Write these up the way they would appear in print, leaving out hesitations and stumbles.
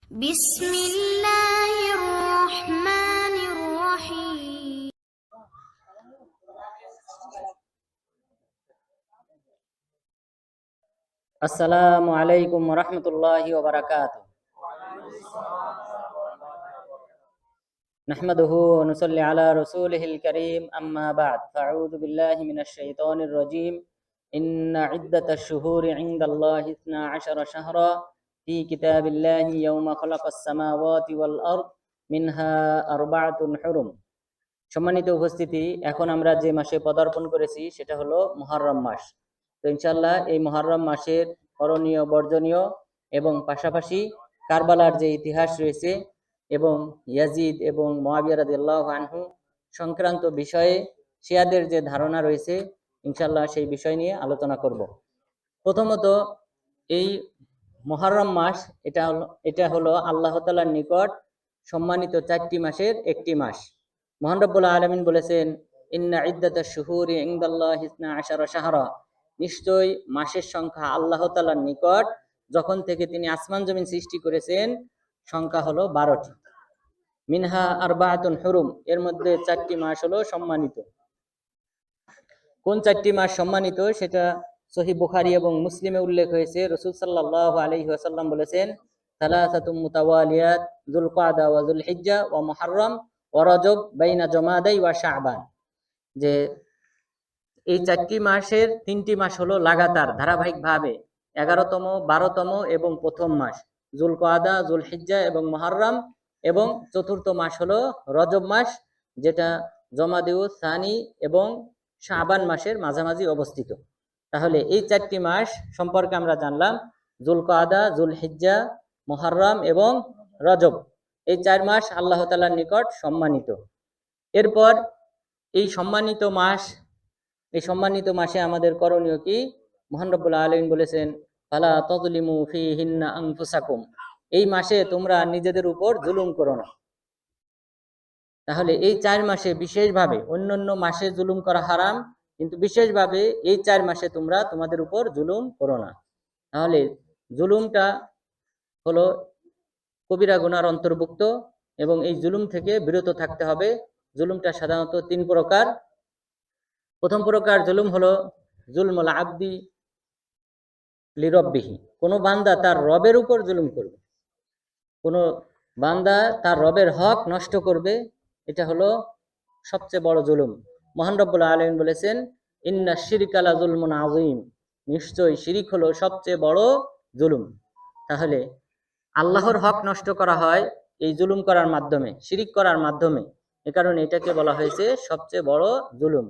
بسم الله الرحمن الرحيم আসসালামু আলাইকুম ওরহমতুল্লাহি ওবারাকাতুহু। নাহমাদুহু ওয়া নুসাল্লি আলা রাসূলিহিল কারীম, আম্মা বা'দ। ফাআউযু বিল্লাহি মিনাশ শাইতানির রাজীম। ইন্না ইদ্দাতাশ শুহুরি ইনদাল্লাহি 12 শাহরা ফি কিতাবিল্লাহি ইয়াওমা খালাকাস সামাওয়াতি ওয়াল আরদ মিনহা আরবা'তুন হুরুম। সম্মানিত উপস্থিতি, এখন আমরা যে মাসে পদার্পণ করেছি সেটা হলো মুহররম মাস। তো ইনশাআল্লাহ এই মুহররম মাসের করণীয়, বর্জনীয় এবং পাশাপাশি কারবালার যে ইতিহাস রয়েছে এবং ইয়াজিদ এবং মুআবিয়া রাদিয়াল্লাহু আনহু সংক্রান্ত বিষয়ে শিয়াদের যে ধারণা রয়েছে, ইনশাআল্লাহ সেই বিষয় নিয়ে আলোচনা করব। প্রথমত, এই মুহররম মাস এটা হলো আল্লাহ তাআলার নিকট সম্মানিত 4টি মাসের একটি মাস। মহান রব্বুল আলামিন বলেছেন, ইন্না ইদ্দাতাশ শুহুরি ইনদাল্লাহি 12 শাহরা, নিশ্চয় মাসের সংখ্যা আল্লাহ তাআলার নিকট যখন থেকে তিনি আসমান জমিন সৃষ্টি করেছেন সংখ্যা হলো 12টি। মিনহা আরবা'তুন হুরুম, এর মধ্যে 4টি মাস হলো সম্মানিত। কোন 4টি মাস সম্মানিত সেটা সহিহ বুখারী এবং মুসলিমে উল্লেখ হয়েছে। রাসূল সাল্লাল্লাহু আলাইহি ওয়াসাল্লাম বলেছেন, সালাসাতুম মুতাওয়ালিয়াত, যুলকাদা ওয়া যুলহিজ্জা ওয়া মুহররম ওয়া রজব বাইনা জমাদাই ওয়া শাবান, যে এই 4টি মাসের 3টি মাস হলো লাগাতার ধারাবাহিকভাবে 11তম, 12তম এবং প্রথম মাস যুলকাদা, যুলহিজ্জা এবং মুহররম, এবং চতুর্থ মাস হলো রজব মাস, যেটা জমাদিউ সানি এবং শাবান মাসের মাঝামাঝি অবস্থিত। তাহলে এই 4টি মাস সম্পর্কে আমরা জানলাম, যুলকাদা, যুলহিজ্জা, মুহররম এবং রজব। এই 4 মাস আল্লাহ তাআলার নিকট সম্মানিত। এরপর এই সম্মানিত মাসে আমাদের করণীয় কি? মহান রব্বুল আলামিন বলেছেন, ফালা তাযলিমু ফীহিন্না আনফুসাকুম, এই মাসে তোমরা নিজেদের উপর জুলুম করো না। তাহলে এই 4 মাসে বিশেষভাবে, অন্যান্য মাসে জুলুম করা হারাম, কিন্তু বিশেষভাবে এই 4 মাসে তোমরা তোমাদের উপর জুলুম করো না। তাহলে জুলুমটা হলো কবিরা গুনার অন্তর্ভুক্ত এবং এই জুলুম থেকে বিরত থাকতে হবে। জুলুমটা সাধারণত 3 প্রকার। প্রথম প্রকার জুলুম হলো জুলমুল আবদি লিরব্বিহি, কোনো বান্দা তার রবের উপর জুলুম করবে, কোনো বান্দা তার রবের হক নষ্ট করবে, এটা হলো সবচেয়ে বড় জুলুম। মহান রব্বুল আলামিন বলেছেন, ইন্না শিরকা লা যুলমুন আযীম, নিশ্চয় শিরিক হলো সবচেয়ে বড় জুলুম। তাহলে আল্লাহর হক নষ্ট করা হয় এই জুলুম করার মাধ্যমে, শিরিক করার মাধ্যমে। এ কারণে এটাকে বলা হয়েছে সবচেয়ে বড় জুলুম।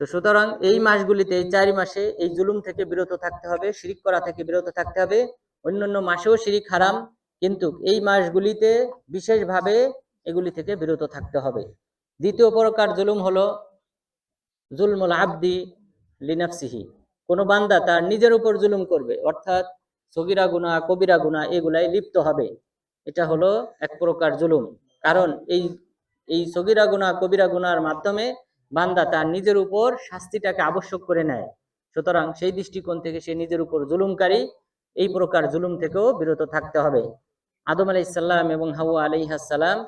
তো সুতরাং এই মাসগুলিতে, এই 4 মাসে এই জুলুম থেকে বিরত থাকতে হবে, শিরিক করা থেকে বিরত থাকতে হবে। অন্যান্য মাসেও শিরিক হারাম, কিন্তু এই মাসগুলিতে বিশেষভাবে এগুলি থেকে বিরত থাকতে হবে। দ্বিতীয় প্রকার জুলুম হলো জুলমুল আবদি লিনাফসিহি, কোনো বান্দা তার নিজের উপর জুলুম করবে, অর্থাৎ সগীরা গুনাহ, কবিরা গুনাহ এগুলাই লিপ্ত হবে। এটা হলো এক প্রকার জুলুম। কারণ এই সগীরা গুনাহ, কবিরা গুনাহর মাধ্যমে বান্দা তার নিজের উপর শাস্তিটাকে আবশ্যক করে নেয়। সুতরাং সেই দৃষ্টিকোণ থেকে সে নিজের উপর জুলুমকারী, এই প্রকার জুলুম থেকেও বিরত থাকতে হবে। আদম আলাইহিস সালাম এবং হাওয়া আলাইহিস সালাম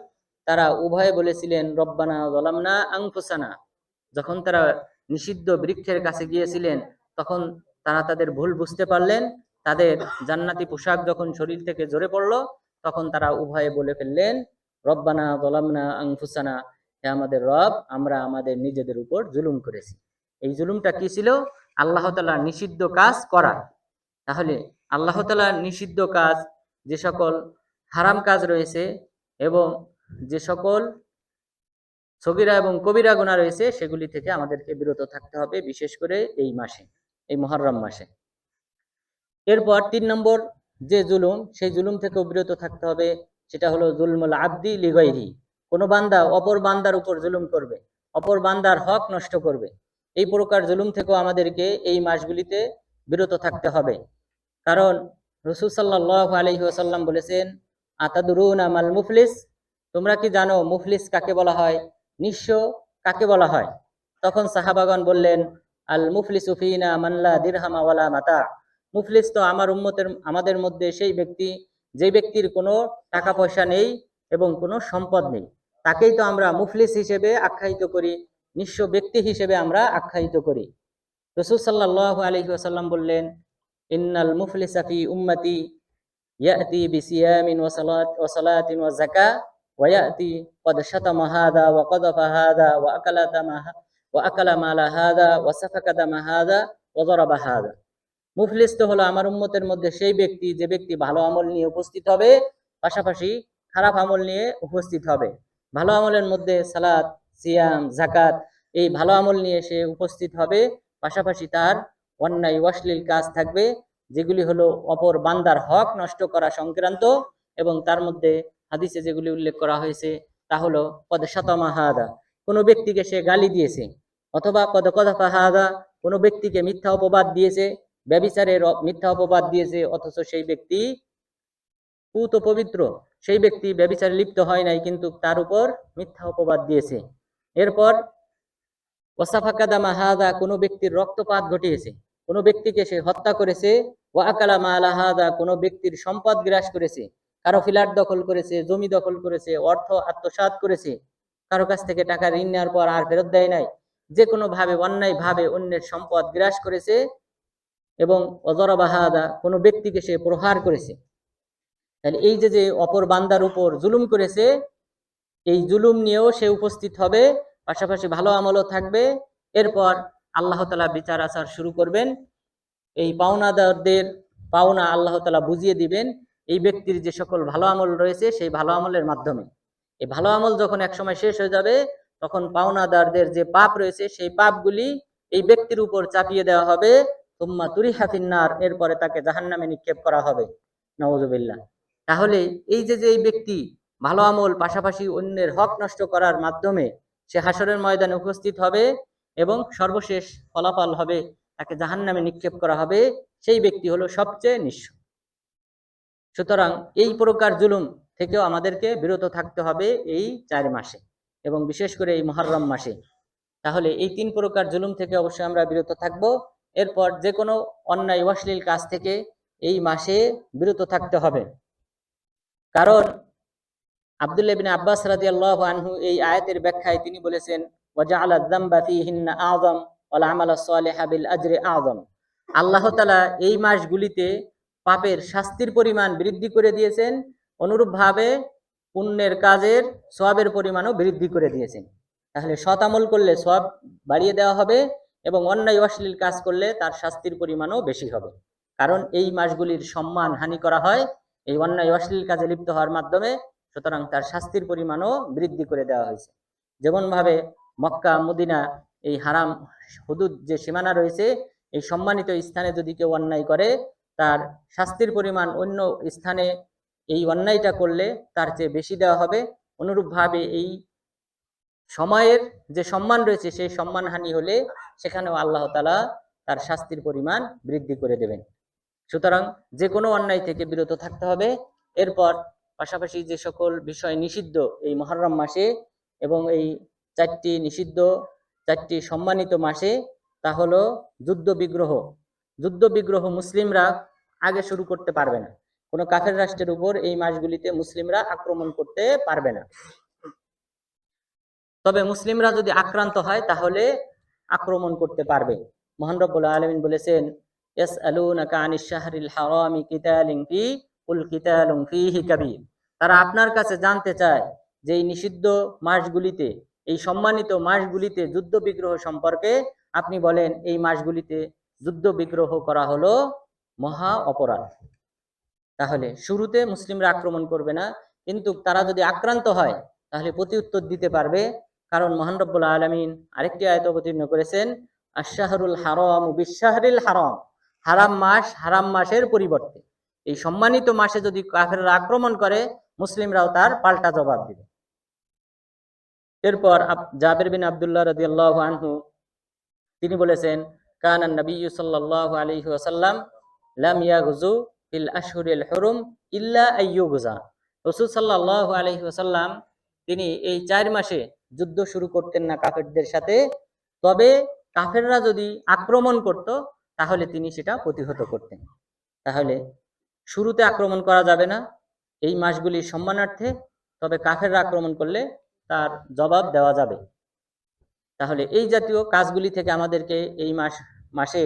তারা উভয়ে বলেছিলেন, রব্বানা যালামনা আনফুসানা। যখন তারা নিষিদ্ধ বৃক্ষের কাছে গিয়েছিলেন, তখন তারা তাদের ভুল বুঝতে পারলেন। তাদের জান্নাতি পোশাক যখন শরীর থেকে ঝরে পড়লো, তখন তারা উভয়ে বলে ফেললেন, রব্বানা যালামনা আনফুসানা, হে আমাদের রব, আমরা আমাদের নিজেদের উপর জুলুম করেছি। এই জুলুমটা কি ছিল? আল্লাহ তাআলার নিষিদ্ধ কাজ করা। তাহলে আল্লাহ তাআলার নিষিদ্ধ কাজ, যে সকল হারাম কাজ রয়েছে এবং যে সকল সগীরা এবং কবিরা গুনাহ রয়েছে, সেগুলি থেকে আমাদেরকে বিরত থাকতে হবে, বিশেষ করে এই মাসে, এই মুহররম মাসে। এরপর 3 নম্বর যে জুলুম, সেই জুলুম থেকেও বিরত থাকতে হবে, সেটা হলো জুলমুল আবদি লিগাইরি, কোনো বান্দা অপর বান্দার উপর জুলুম করবে, অপর বান্দার হক নষ্ট করবে। এই প্রকার জুলুম থেকেও আমাদেরকে এই মাসগুলিতে বিরত থাকতে হবে। কারণ রাসূল সাল্লাল্লাহু আলাইহি ওয়াসাল্লাম বলেছেন, আতাদরুনা মাল মুফলিস, তোমরা কি জানো মুফলিস কাকে বলা হয়, নিঃস্ব কাকে বলা হয়? তখন সাহাবাগণ বললেন, আল মুফলিসু ফিনা মান লা দিরহাম ওয়ালা মাতা, মুফলিস তো আমাদের মধ্যে সেই ব্যক্তি যে ব্যক্তির কোনো টাকা পয়সা নেই এবং কোনো সম্পদ নেই, তাকেই তো আমরা মুফলিস হিসেবে আখ্যায়িত করি, নিঃস্ব ব্যক্তি হিসেবে আমরা আখ্যায়িত করি। রাসূল সাল্লাল্লাহু আলাইহি ওয়াসাল্লাম বললেন, ইন্নাল মুফলিসা ফি উম্মতি ইয়াতি বিসিয়ামিন ওয়া সালাতিন ওয়া যাকাহ ওয়া ইয়াতি ক্বাদ শাতামা হাযা ওয়া কাযাফা হাযা ওয়া আকালা মালা হাযা ওয়া সাফাকা দামা হাযা ওয়া যারাবা হাযা। মুফলিস তো হলো আমার উম্মতের মধ্যে সেই ব্যক্তি, যে ব্যক্তি ভালো আমল নিয়ে উপস্থিত হবে, পাশাপাশি খারাপ আমল নিয়ে উপস্থিত হবে। ভালো আমলের মধ্যে সালাত, সিয়াম, যাকাত, এই ভালো আমল নিয়ে সে উপস্থিত হবে, পাশাপাশি তার অন্যায় অশ্লীল কাজ থাকবে, যেগুলি হলো অপর বান্দার হক নষ্ট করা সংক্রান্ত, এবং তার মধ্যে হাদিসে যেগুলি উল্লেখ করা হয়েছে তা হলো কদ শাতামা হাদা, কোনো ব্যক্তিকে সে গালি দিয়েছে, অথবা কদ কযাফা হাদা, কোনো ব্যক্তিকে মিথ্যা অপবাদ দিয়েছে, ব্যভিচারের মিথ্যা অপবাদ দিয়েছে, অথচ সেই ব্যক্তি পুত পবিত্র, সেই ব্যক্তি ব্যভিচারে লিপ্ত হয় নাই, কিন্তু তার উপর মিথ্যা অপবাদ দিয়েছে। এরপর ওয়াসাফাকা দামা হাদা, কোনো ব্যক্তির রক্তপাত ঘটিয়েছে, কোনো ব্যক্তিকে সে হত্যা করেছে। ওয়া আকালা মালা হাদা, কোনো ব্যক্তির সম্পদ গ্রাস করেছে, কারো ফ্ল্যাট দখল করেছে, জমি দখল করেছে, অর্থ আত্মসাৎ করেছে, কারো কাছ থেকে টাকা ঋণ নেওয়ার পর আর ফেরত দেয় নাই, যে কোনো ভাবে অন্যায় ভাবে অন্যের সম্পদ গ্রাস করেছে। এবং অজরাবা হাদা, কোনো ব্যক্তিকে সে প্রহার করেছে। তাহলে এই যে অপর বান্দার উপর জুলুম করেছে, এই জুলুম নিয়েও সে উপস্থিত হবে, পাশাপাশি ভালো আমলও থাকবে। এরপর আল্লাহ তাআলা বিচার আচার শুরু করবেন, এই পাওনাদারদের পাওনা আল্লাহ তাআলা বুঝিয়ে দিবেন এই ব্যক্তির যে সকল ভালো আমল রয়েছে সেই ভালো আমলের মাধ্যমে। এই ভালো আমল যখন একসময় শেষ হয়ে যাবে, তখন পাওনাদারদের যে পাপ রয়েছে সেই পাপগুলি এই ব্যক্তির উপর চাপিয়ে দেওয়া হবে, তুম্মা তুরিহা ফিন্নার, এরপরে তাকে জাহান্নামে নিক্ষেপ করা হবে, নাউযুবিল্লাহ। তাহলে এই যে এই ব্যক্তি ভালো আমল পাশাপাশি অন্যের হক নষ্ট করার মাধ্যমে সে হাসরের ময়দানে উপস্থিত হবে, এবং সর্বশেষ ফলাফল হবে তাকে জাহান্নামে নিক্ষেপ করা হবে, সেই ব্যক্তি হলো সবচেয়ে নিঃস্ব। সুতরাং এই প্রকার জুলুম থেকেও আমাদেরকে বিরত থাকতে হবে এই 4 মাসে, এবং বিশেষ করে এই মুহররম মাসে। তাহলে এই 3 প্রকার জুলুম থেকে অবশ্যই আমরা বিরত থাকব। এরপর যে কোনো অন্যায় অশ্লীল কাজ থেকে এই মাসে বিরত থাকতে হবে। কারণ আব্দুল্লাহ ইবনে আব্বাস রাদিয়াল্লাহু আনহু এই আয়াতের ব্যাখ্যায় তিনি বলেছেন, ওয়াজআলা যামবা ফীহিন্না আযম ওয়াল আমালা সালিহা বিল আজরি আযম। আল্লাহ তাআলা এই মাসগুলিতে পাপের শাস্তির পরিমাণ বৃদ্ধি করে দিয়েছেন, অনুরূপভাবে পুণ্যের কাজের সওয়াবের পরিমাণও বৃদ্ধি করে দিয়েছেন। তাহলে সৎ আমল করলে সওয়াব বাড়িয়ে দেওয়া হবে, এবং অন্যায় অশ্লীল কাজ করলে তার শাস্তির পরিমাণও বেশি হবে। কারণ এই মাসগুলির সম্মান হানি করা হয় এই অন্যায় অশ্লীল কাজে লিপ্ত হওয়ার মাধ্যমে, সুতরাং তার শাস্তির পরিমাণও বৃদ্ধি করে দেওয়া হয়েছে। যেমন ভাবে মক্কা, মদিনা, এই হারাম হুদুদ যে সীমানা রয়েছে, এই সম্মানিত স্থানে যদি কেউ অন্যায় করে, তার শাস্তির পরিমাণ অন্য স্থানে এই অন্যায়টা করলে তার চেয়ে বেশি দেওয়া হবে। অনুরূপভাবে এই সময়ের যে সম্মান রয়েছে সেই সম্মানহানি হলে সেখানেও আল্লাহ তাআলা তার শাস্তির পরিমাণ বৃদ্ধি করে দেবেন। সুতরাং যে কোনো অন্যায় থেকে বিরত থাকতে হবে। এরপর পাশাপাশি যে সকল বিষয় নিষিদ্ধ এই মুহররম মাসে এবং এই 4টি নিষিদ্ধ 4টি সম্মানিত মাসে, তা হলো যুদ্ধ বিগ্রহ। যুদ্ধ বিগ্রহ মুসলিমরা আগে শুরু করতে পারবে না। কোনো কাফের রাষ্ট্রের উপর এই মাসগুলিতে মুসলিমরা আক্রমণ করতে পারবে না। তবে মুসলিমরা যদি আক্রান্ত হয় তাহলে আক্রমণ করতে পারবে। মহান রব্বুল আলামিন বলেছেন, ইয়াসআলুনাকা আনিশ শাহরিল হারামি কিতালিন ফি কুল কিতালুন ফীহি কাবীর। তারা আপনার কাছে জানতে চায় যে এই নিষিদ্ধ মাসগুলিতে, এই সম্মানিত মাসগুলিতে যুদ্ধ বিগ্রহ সম্পর্কে আপনি বলেন এই মাসগুলিতে যুদ্ধ বিগ্রহ করা হলো মহা অপরাধ। তাহলে শুরুতে মুসলিমরা আক্রমণ করবে না, কিন্তু তারা যদি আক্রান্ত হয় তাহলে প্রতি উত্তর দিতে পারবে। কারণ মহান রব্বুল আলামিন আরেকটি আয়াত অবতীর্ণ করেছেন, আশ-শাহরুল হারামু বিশ-শাহরিল হারাম। হারাম মাস হারাম মাসের পরিবর্তে এই সম্মানিত মাসে যদি কাফেররা আক্রমণ করে, মুসলিমরাও তার পাল্টা জবাব দিবে। এরপর জাবের বিন আব্দুল্লাহ রাদিয়াল্লাহু আনহু তিনি বলেছেন, কানা নবিয়্যু সাল্লাল্লাহু আলাইহি ওয়াসাল্লাম লাম ইয়াগজু ফিল আশহুরিল হুরুম ইল্লা আইয়ুগজা। রাসূল সাল্লাল্লাহু আলাইহি ওয়াসাল্লাম তিনি এই 4 মাসে যুদ্ধ শুরু করতেন না কাফেরদের সাথে, তবে কাফেররা যদি আক্রমণ করত তাহলে তিনি সেটা প্রতিহত করতেন। তাহলে শুরুতে আক্রমণ করা যাবে না, এই মাসগুলির সম্মানার্থে, তবে কাফেররা আক্রমণ করলে তার জবাব দেওয়া যাবে। তাহলে এই জাতীয় কাজগুলি থেকে আমাদেরকে এই মাসে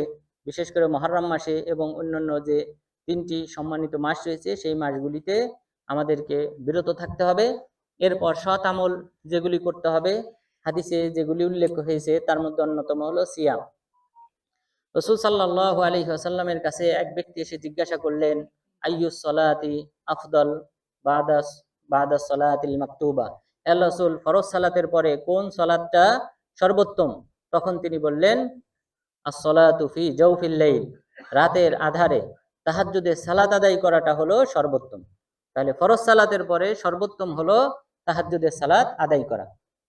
বিশেষ করে মুহররম মাসে এবং অন্যান্য যে 3টি সম্মানিত মাস রয়েছে সেই মাসগুলিতে আমাদেরকে বিরত থাকতে হবে। এরপর সৎ আমল যেগুলি করতে হবে, হাদিসে যেগুলি উল্লেখ হয়েছে তার মধ্যে অন্যতম হলো সিয়াম। রাসূল সাল্লাল্লাহু আলাইহি ওয়াসাল্লামের কাছে এক ব্যক্তি এসে জিজ্ঞাসা করলেন, আইয়ুস সালাতি আফদল বাদা বাদা সালাতিল মাকতুবা, হে রাসূল, ফরজ সালাতের পরে কোন সালাতটা সর্বোত্তম? তখন তিনি বললেন, as-salatu fi jawfil layl, রাতের আধারে তাহাজ্জুদের সালাত আদায় করাটা হলো সর্বোত্তম। তাহলে ফরজ সালাতের পরে সর্বোত্তম হলো তাহাজ্জুদের সালাত আদায় করা।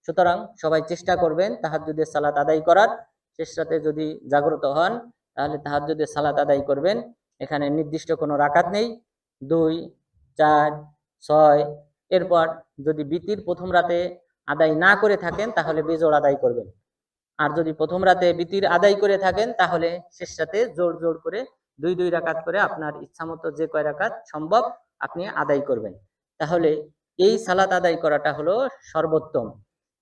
সুতরাং সবাই চেষ্টা করবেন তাহাজ্জুদের সালাত আদায় করার। শেষ রাতে যদি জাগ্রত হন তাহলে তাহাজ্জুদের সালাত আদায় করবেন। এখানে নির্দিষ্ট কোনো রাকাত নেই, 2, 4, 6। এরপর যদি বিতির প্রথম রাতে আদায় না করে থাকেন তাহলে বেজোড় আদায় করবেন। আর যদি প্রথম রাতে বিতির আদায় করে থাকেন তাহলে শেষ রাতে জোর জোর করে 2 রাকাত করে আপনার ইচ্ছামতো যে কয় রাকাত সম্ভব আপনি আদায় করবেন। তাহলে এই সালাত আদায় করাটা হলো সর্বোত্তম।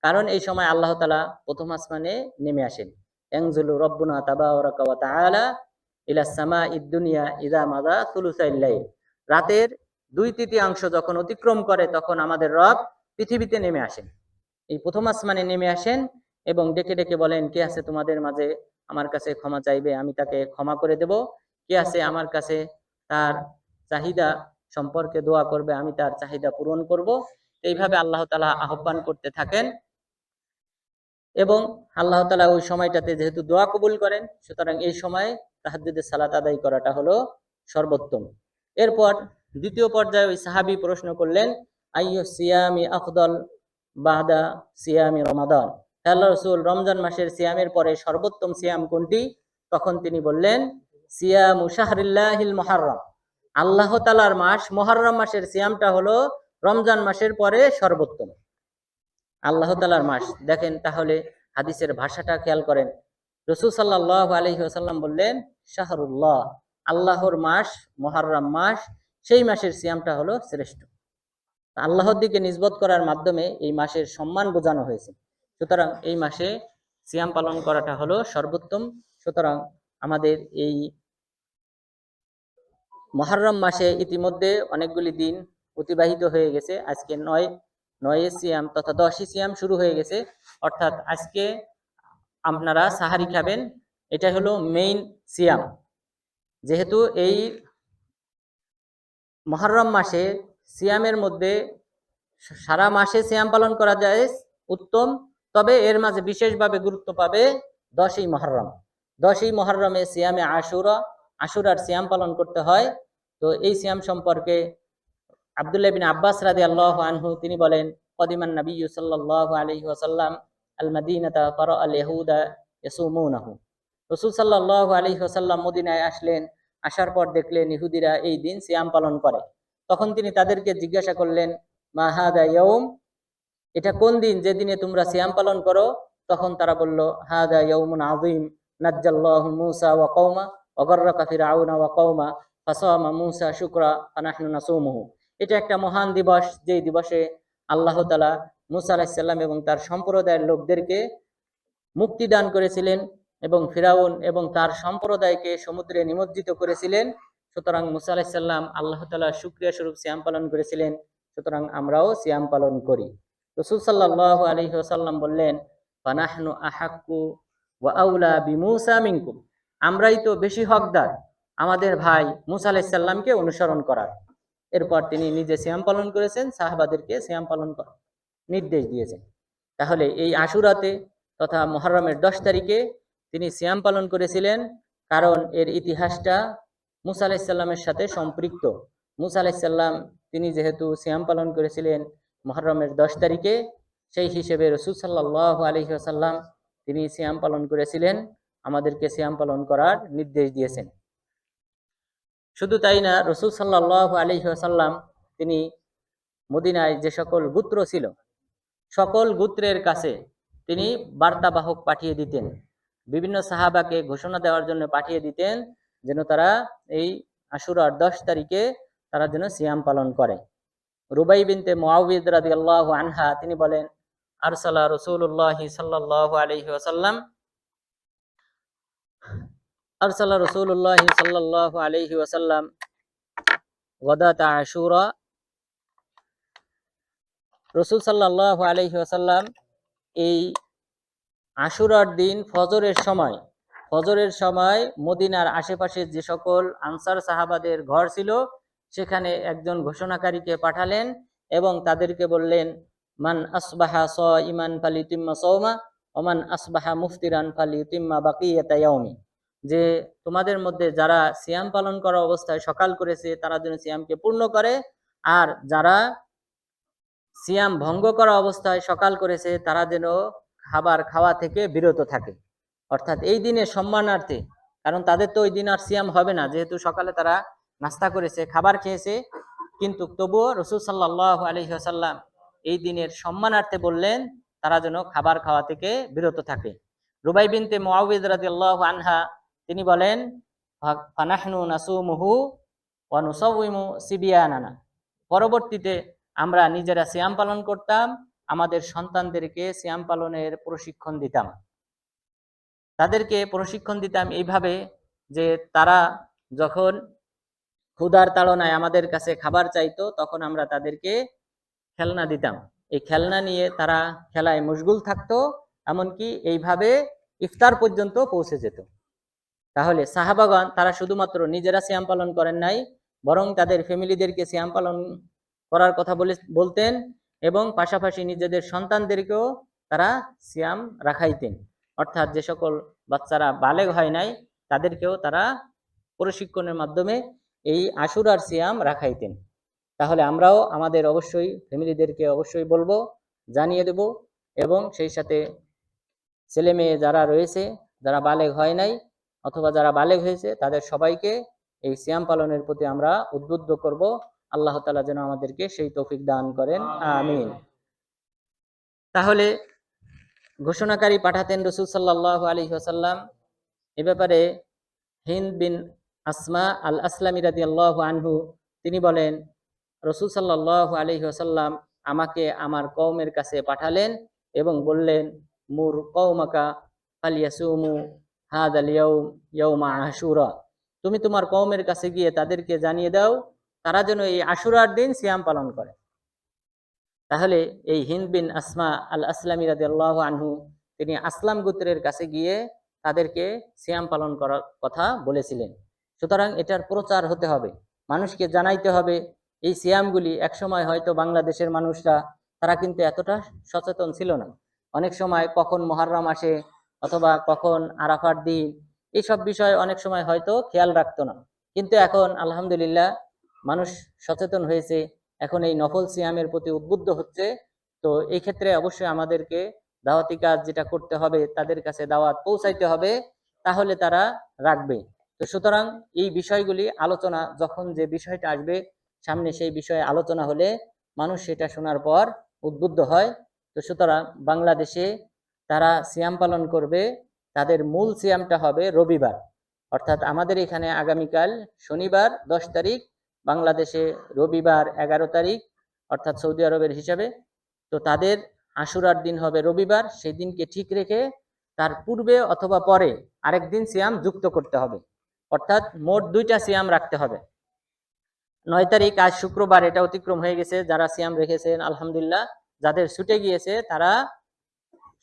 কারণ এই সময় আল্লাহ তাআলা প্রথম আসমানে নেমে আসেন। ইয়ানজুলু রাব্বুনা তাবারাকা ওয়া তাআলা ইলাস সামাঈদ দুনিয়া ইযা মাযা সুলুসাইল লাইল। রাতের 2/3 যখন অতিক্রম করে তখন আমাদের রব পৃথিবীতে নেমে আসেন। এই প্রথম আসমানে নেমে আসেন এবং ডেকে ডেকে বলেন, কে আছে তোমাদের মাঝে আমার কাছে ক্ষমা চাইবে, আমি তাকে ক্ষমা করে দেব। কে আছে আমার কাছে তার চাহিদা সম্পর্কে দোয়া করবে, আমি তার চাহিদা পূরণ করব। এইভাবে আল্লাহ তাআলা আহ্বান করতে থাকেন এবং আল্লাহ তাআলা ওই সময়টাতে যেহেতু দোয়া কবুল করেন, সুতরাং এই সময় তাহাজ্জুদের সালাত আদায় করাটা হলো সর্বোত্তম। এরপর দ্বিতীয় পর্যায়ে ওই সাহাবী প্রশ্ন করলেন, আইয়ু সিয়ামি আফদল বাদা সিয়ামি রমাদান, হে আল্লাহর রাসূল, রমজান মাসের সিয়ামের পরে সর্বোত্তম সিয়াম কোনটি? তখন তিনি বললেন, সিয়ামু শাহরিল্লাহিল মুহাররম, আল্লাহ তাআলার মাস মুহররম মাসের সিয়ামটা হলো রমজান মাসের পরে সর্বোত্তম। আল্লাহ তাআলার মাস, দেখেন তাহলে হাদিসের ভাষাটা খেয়াল করেন। রাসূল সাল্লাল্লাহু আলাইহি ওয়াসাল্লাম বললেন শাহরুল্লাহ, আল্লাহর মাস মুহররম মাস, সেই মাসের সিয়ামটা হলো শ্রেষ্ঠ। আল্লাহর দিকে নিসবত করার মাধ্যমে এই মাসের সম্মান বোঝানো হয়েছে। সুতরাং এই মাসে সিয়াম পালন করাটা হলো সর্বোত্তম। সুতরাং আমাদের এই মুহররম মাসে ইতিমধ্যে অনেকগুলি দিন অতিবাহিত হয়ে গেছে। আজকে 9 সিয়াম তথা 10 সিয়াম শুরু হয়ে গেছে। অর্থাৎ আজকে আপনারা সাহারি খাবেন, এটা হলো মেইন সিয়াম। যেহেতু এই মুহররম মাসে সিয়ামের মধ্যে সারা মাসে সিয়াম পালন করা যায় উত্তম, তবে এর মাঝে বিশেষভাবে গুরুত্ব পাবে 10ই মুহররম। 10ই মুহররমে সিয়ামে আশুরার সিয়াম পালন করতে হয়। তো এই সিয়াম সম্পর্কে আব্দুল্লাহ বিন আব্বাস রাদিয়াল্লাহু আনহু তিনি বলেন, কদিমান নবিয়্যু সাল্লাল্লাহু আলাইহি ওয়াসাল্লাম আল মাদিনাতা ফারা আল ইয়াহুদা ইয়াসুমুনাহু, রাসূল সাল্লাল্লাহু আলাইহি ওয়াসাল্লাম মদিনায় আসলেন, আসার পর দেখলেন ইহুদিরা এই দিন সিয়াম পালন করে। তখন তিনি তাদেরকে জিজ্ঞাসা করলেন, মা হাদা ইয়াউম, এটা কোন দিন যে দিনে তোমরা সিয়াম পালন করো? তখন তারা বলল, হাদা ইয়াউমুন আযীম নাজ্জাল্লাহু মূসা ওয়া কওমা ওয়া গাররাকা ফিরআউনা ওয়া কওমা ফাসামা মূসা শুকরা ফানাহনু নাসুমুহু। এটা একটা মহান দিবস, যেই দিবসে আল্লাহ তাআলা মূসা আলাইহিস সালাম এবং তার সম্প্রদায়ের লোকদেরকে মুক্তি দান করেছিলেন এবং ফিরাউন এবং তার সম্প্রদায়কে সমুদ্রে নিমজ্জিত করেছিলেন। সুতরাং মূসা আলাইহিস সালাম আল্লাহ তাআলার শুকরিয়া স্বরূপ সিয়াম পালন করেছিলেন। সুতরাং আমরাও সিয়াম পালন করি। রাসূল সাল্লাল্লাহু আলাইহি ওয়াসাল্লাম বললেন, ফানাহনু আহাক্কু ওয়া আউলা বিমূসা মিনকুম, আমরাই তো বেশি হকদার আমাদের ভাই মূসা আলাইহিস সালামকে অনুসরণ করার। এরপর তিনি নিজে সিয়াম পালন করেছেন, সাহাবাদেরকে সিয়াম পালন করার নির্দেশ দিয়েছেন। তাহলে এই আশুরাতে তথা মুহররমের 10 তারিখে তিনি সিয়াম পালন করেছিলেন, কারণ এর ইতিহাসটা মূসা আলাইহিস সালামের সাথে সম্পৃক্ত। মূসা আলাইহিস সালাম তিনি যেহেতু সিয়াম পালন করেছিলেন মুহররমের 10 তারিখে, সেই হিসেবে রাসূল সাল্লাল্লাহু আলাইহি ওয়াসাল্লাম তিনি সিয়াম পালন করেছিলেন, আমাদেরকে সিয়াম পালন করার নির্দেশ দিয়েছেন। শুধু তাই না, রাসূল সাল্লাল্লাহু আলাইহি ওয়াসাল্লাম তিনি মদিনায় যে সকল গোত্র ছিল সকল গোত্রের কাছে তিনি বার্তাবাহক পাঠিয়ে দিতেন, বিভিন্ন সাহাবাকে ঘোষণা দেওয়ার জন্য পাঠিয়ে দিতেন যেন তারা এই আশুরার 10 তারিখে তারা যেন সিয়াম পালন করে। রুবাই বিনতে মুআউযিদ রাদিয়াল্লাহু আনহা তিনি বলেন, আরসালা রাসূলুল্লাহ সাল্লাল্লাহু আলাইহি ওয়াসাল্লাম আরসালা রাসূলুল্লাহ সাল্লাল্লাহু আলাইহি ওয়াসাল্লাম গাদাতা আশুরা। রাসূল সাল্লাল্লাহু আলাইহি ওয়াসাল্লাম এই আশুরার দিন ফজরের সময় মদিনার আশেপাশে যে সকল আনসার সাহাবাদের ঘর ছিল সেখানে একজন ঘোষণাকারীকে পাঠালেন এবং তাদেরকে বললেন, মান আসবাহা সাইমান ফালিউতিম্মা সাওমা ওয়া মান আসবাহা মুফতিরান ফালিউতিম্মা বাকিয়াতা ইয়াউমি, যে তোমাদের মধ্যে যারা সিয়াম পালন করা অবস্থায় সকাল করেছে তারা যেন সিয়ামকে পূর্ণ করে, আর যারা সিয়াম ভঙ্গ করা অবস্থায় সকাল করেছে তারা যেন খাবার খাওয়া থেকে বিরত থাকে। অর্থাৎ এই দিনের সম্মানার্থে, কারণ তাদের তো ওই দিন আর সিয়াম হবে না, যেহেতু সকালে তারা নাস্তা করেছে, খাবার খেয়েছে, কিন্তু তবুও রাসূল সাল্লাল্লাহু আলাইহি ওয়াসাল্লাম এই দিনের সম্মানার্থে বললেন তারা যেন খাবার খাওয়া থেকে বিরত থাকে। রুবাই বিনতে মুআউযিদ রাদিয়াল্লাহু আনহা তিনি বলেন, ফানাহনু নাসুমুহু ওয়া নুসাউইমু সিবিয়ানানা, পরবর্তীতে আমরা নিজেরা সিয়াম পালন করতাম, আমাদের সন্তানদেরকে সিয়াম পালনের প্রশিক্ষণ দিতাম। তাদেরকে প্রশিক্ষণ দিতাম এইভাবে যে তারা যখন ক্ষুধার তাড়নায় আমাদের কাছে খাবার চাইতো তখন আমরা তাদেরকে খেলনা দিতাম। এই খেলনা নিয়ে তারা খেলায় মশগুল থাকতো, এমনকি এইভাবে ইফতার পর্যন্ত পৌঁছে যেত। তাহলে সাহাবাগণ তারা শুধুমাত্র নিজেরা সিয়াম পালন করেন নাই, বরং তাদের ফ্যামিলিদেরকে সিয়াম পালন করার কথা বলতেন এবং পাশাপাশি নিজেদের সন্তানদেরকেও তারা সিয়াম রাখাইতেন। অর্থাৎ যে সকল বাচ্চারা বালেগ হয় নাই তাদেরকেও তারা প্রশিক্ষণের মাধ্যমে এই আশুরার সিয়াম রাখাইতেন। তাহলে আমরাও আমাদের অবশ্যই ফ্যামিলিদেরকে অবশ্যই বলবো, জানিয়ে দেব, এবং সেই সাথে ছেলে মেয়ে যারা রয়েছে, যারা বালেগ হয় নাই অথবা যারা বালেগ হয়েছে, তাদের সবাইকে এই সিয়াম পালনের প্রতি আমরা উদ্বুদ্ধ করব। আল্লাহ তাআলা যেন আমাদেরকে সেই তৌফিক দান করেন, আমিন। তাহলে ঘোষণাকারী পাঠাতেন রাসূল সাল্লাল্লাহু আলাইহি ওয়াসাল্লাম। এ ব্যাপারে হিন্দ বিন আসমা আল আসলামী রাদিয়াল্লাহু আনহু তিনি বলেন, রাসূল সাল্লাল্লাহু আলাইহি ওয়াসাল্লাম আমাকে আমার কওমের কাছে পাঠালেন এবং বললেন, মুর কওমাকা ফালিয়াসুমু হাদাল ইয়াউম ইয়াউমা আশুরা, তুমি তোমার কওমের কাছে গিয়ে তাদেরকে জানিয়ে দাও তারা যেন এই আশুরার দিন সিয়াম পালন করে। তাহলে এই হিন্দ বিন আসমা আল আসলামী রাদিয়াল্লাহু আনহু তিনি আসলাম গোত্রের কাছে গিয়ে তাদেরকে সিয়াম পালন করার কথা বলেছিলেন। সুতরাং এটার প্রচার হতে হবে, মানুষকে জানাইতে হবে এই সিয়ামগুলি। একসময় হয়তো বাংলাদেশের মানুষরা তারা কিন্তু এতটা সচেতন ছিল না, অনেক সময় কখন মুহররম আসে অথবা কখন আরাফার দিন, এইসব বিষয় অনেক সময় হয়তো খেয়াল রাখতো না। কিন্তু এখন আলহামদুলিল্লাহ মানুষ সচেতন হয়েছে, এখন এই নফল সিয়ামের প্রতি উদ্বুদ্ধ হচ্ছে। তো এই ক্ষেত্রে অবশ্যই আমাদেরকে দাওয়াতি কাজ যেটা করতে হবে, তাদের কাছে দাওয়াত পৌঁছাইতে হবে, তাহলে তারা রাখবে। তো সুতরাং এই বিষয়গুলি আলোচনা, যখন যে বিষয়টা আসবে সামনে সেই বিষয়ে আলোচনা হলে মানুষ সেটা শোনার পর উদ্বুদ্ধ হয়। তো সুতরাং বাংলাদেশে তারা সিয়াম পালন করবে, তাদের মূল সিয়ামটা হবে রবিবার, অর্থাৎ আমাদের এখানে আগামীকাল শনিবার 10 তারিখ, বাংলাদেশে রবিবার 11 তারিখ, অর্থাৎ সৌদি আরবের হিসাবে। তো তাদের আশুরার দিন হবে রবিবার, সেই দিনকে ঠিক রেখে তার পূর্বে অথবা পরে আরেক দিন সিয়াম যুক্ত করতে হবে, অর্থাৎ মোট 2টা সিয়াম রাখতে হবে। 9 তারিখ আজ শুক্রবার, এটা অতিক্রম হয়ে গেছে, যারা সিয়াম রেখেছেন আলহামদুলিল্লাহ, যাদের ছুটে গিয়েছে তারা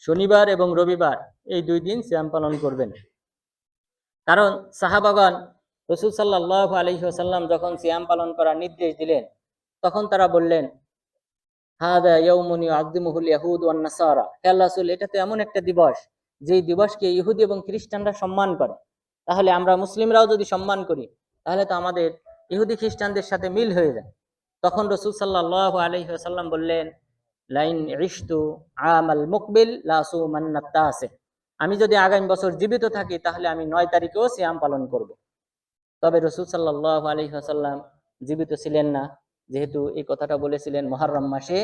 শনিবার এবং রবিবার এই 2 দিন সিয়াম পালন করবেন। কারণ সাহাবাগণ রাসূল সাল্লাল্লাহু আলাইহি ওয়াসাল্লাম যখন সিয়াম পালন করার নির্দেশ দিলেন তখন তারা বললেন, হাদা ইয়াউমুন ইউআযযিমুহুল ইয়াহুদ ওয়ান নাসারা, হে আল্লাহর রাসূল, এটা তো এমন একটা দিবস যেই দিবসকে ইহুদি এবং খ্রিস্টানরা সম্মান করে, তাহলে আমরা মুসলিমরাও যদি সম্মান করি তাহলে তো আমাদের ইহুদি খ্রিস্টানদের সাথে মিল হয়ে যায়। তখন রাসূল সাল্লাল্লাহু আলাইহি ওয়াসাল্লাম বললেন, লাইন ইশতু আমাল মুকবিল লা সুমান্না তাসে, আমি যদি আগামী বছর জীবিত থাকি তাহলে আমি 9 তারিখেও সিয়াম পালন করব। তবে রাসূল সাল্লাল্লাহু আলাইহি ওয়াসাল্লাম জীবিত ছিলেন না, যেহেতু এই কথাটা বলেছিলেন মুহররম মাসে,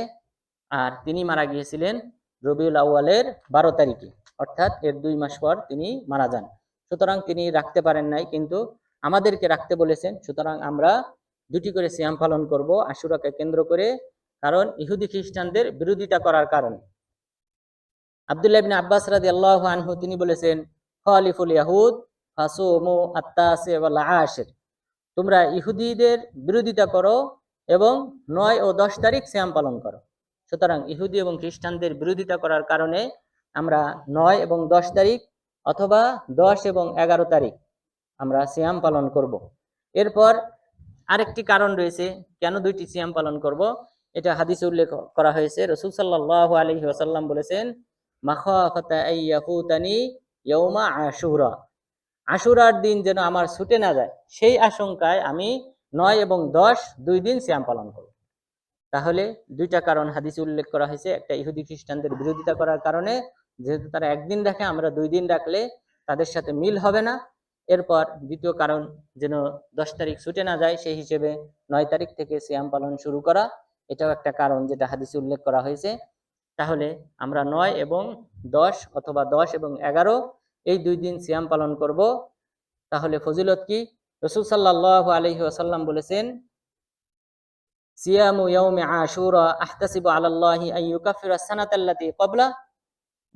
আর তিনি মারা গিয়েছিলেন রবিউল আউয়ালের 12 তারিখে, অর্থাৎ এর 2 মাস পর তিনি মারা যান। সুতরাং তিনি রাখতে পারেন নাই, কিন্তু আমাদেরকে রাখতে বলেছেন। সুতরাং আমরা দুটি করে সিয়াম পালন করব আশুরাকে কেন্দ্র করে, কারণ ইহুদি খ্রিস্টানদের বিরোধিতা করার কারণে। আব্দুল্লাহ ইবনে আব্বাস রাদিয়াল্লাহু আনহু তিনি বলেছেন, খালিফুল ইয়াহুদ ফাসুমু আত-তাসি ওয়াল আশির, তোমরা ইহুদিদের বিরোধিতা করো এবং 9 ও 10 তারিখ সিয়াম পালন করো। সুতরাং ইহুদি এবং খ্রিস্টানদের বিরোধিতা করার কারণে আমরা 9 এবং 10 তারিখ অথবা 10 এবং 11 তারিখ আমরা সিয়াম পালন করব। এরপর আরেকটি কারণ রয়েছে কেন দুইটি সিয়াম পালন করব। এটা হাদিসে উল্লেখ করা হয়েছে। রাসূল সাল্লাল্লাহু আলাইহি ওয়াসাল্লাম বলেছেন, মাখাফাতা আইয়াফুতানি ইয়াউমা আশুরা, আশুরার দিন যেন আমার ছুটে না যায় সেই আশঙ্কায় আমি 9 এবং 10 দুই দিন সিয়াম পালন করব। তাহলে দুইটা কারণ হাদিসে উল্লেখ করা হয়েছে, একটা ইহুদি খ্রিস্টানদের বিরোধিতা করার কারণে, যেহেতু তারা একদিন রাখে আমরা 2 দিন রাখলে তাদের সাথে মিল হবে না। এরপর দ্বিতীয় কারণ যেন 10 তারিখ ছুটে না যায় সেই হিসেবে 9 তারিখ থেকে সিয়াম পালন শুরু করা, এটাও একটা কারণ যেটা হাদিসে উল্লেখ করা হয়েছে। তাহলে আমরা 9 এবং 10 অথবা 10 এবং 11 এই 2 দিন সিয়াম পালন করব। তাহলে ফজিলত কি? রাসূল সাল্লাল্লাহু আলাইহি ওয়াসাল্লাম বলেছেন, সিয়ামু ইয়াউমি আশুরা আহতাসিবু আলাল্লাহি আন ইউকাফিরা সানাতাল্লাতী ক্বাবলা,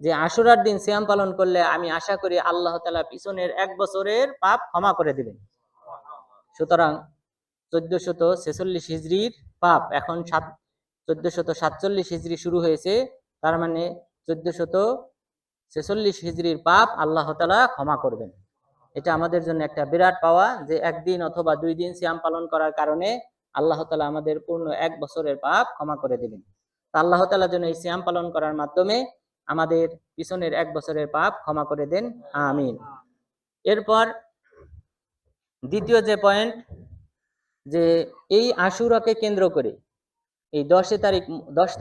যে আশুরার দিন সিয়াম পালন করলে আমি আশা করি আল্লাহ তাআলা পিছনের 1 বছরের পাপ ক্ষমা করে দিবেন। সুতরাং 1446 হিজরির পাপ এখন 1447 হিজরি শুরু হয়েছে, তার মানে 1446 হিজরির পাপ আল্লাহ তাআলা ক্ষমা করবেন। এটা আমাদের জন্য একটা বিরাট পাওয়া যে একদিন অথবা 2 দিন সিয়াম পালন করার কারণে আল্লাহ তাআলা আমাদের পূর্ণ 1 বছরের পাপ ক্ষমা করে দিবেন। তা আল্লাহ তাআলা যেন এই সিয়াম পালন করার মাধ্যমে আমাদের পিছনের 1 বছরের পাপ ক্ষমা করে দেন, আমিন। এরপর দ্বিতীয় যে পয়েন্ট, যে এই আশুরাকে কেন্দ্র করে, এই 10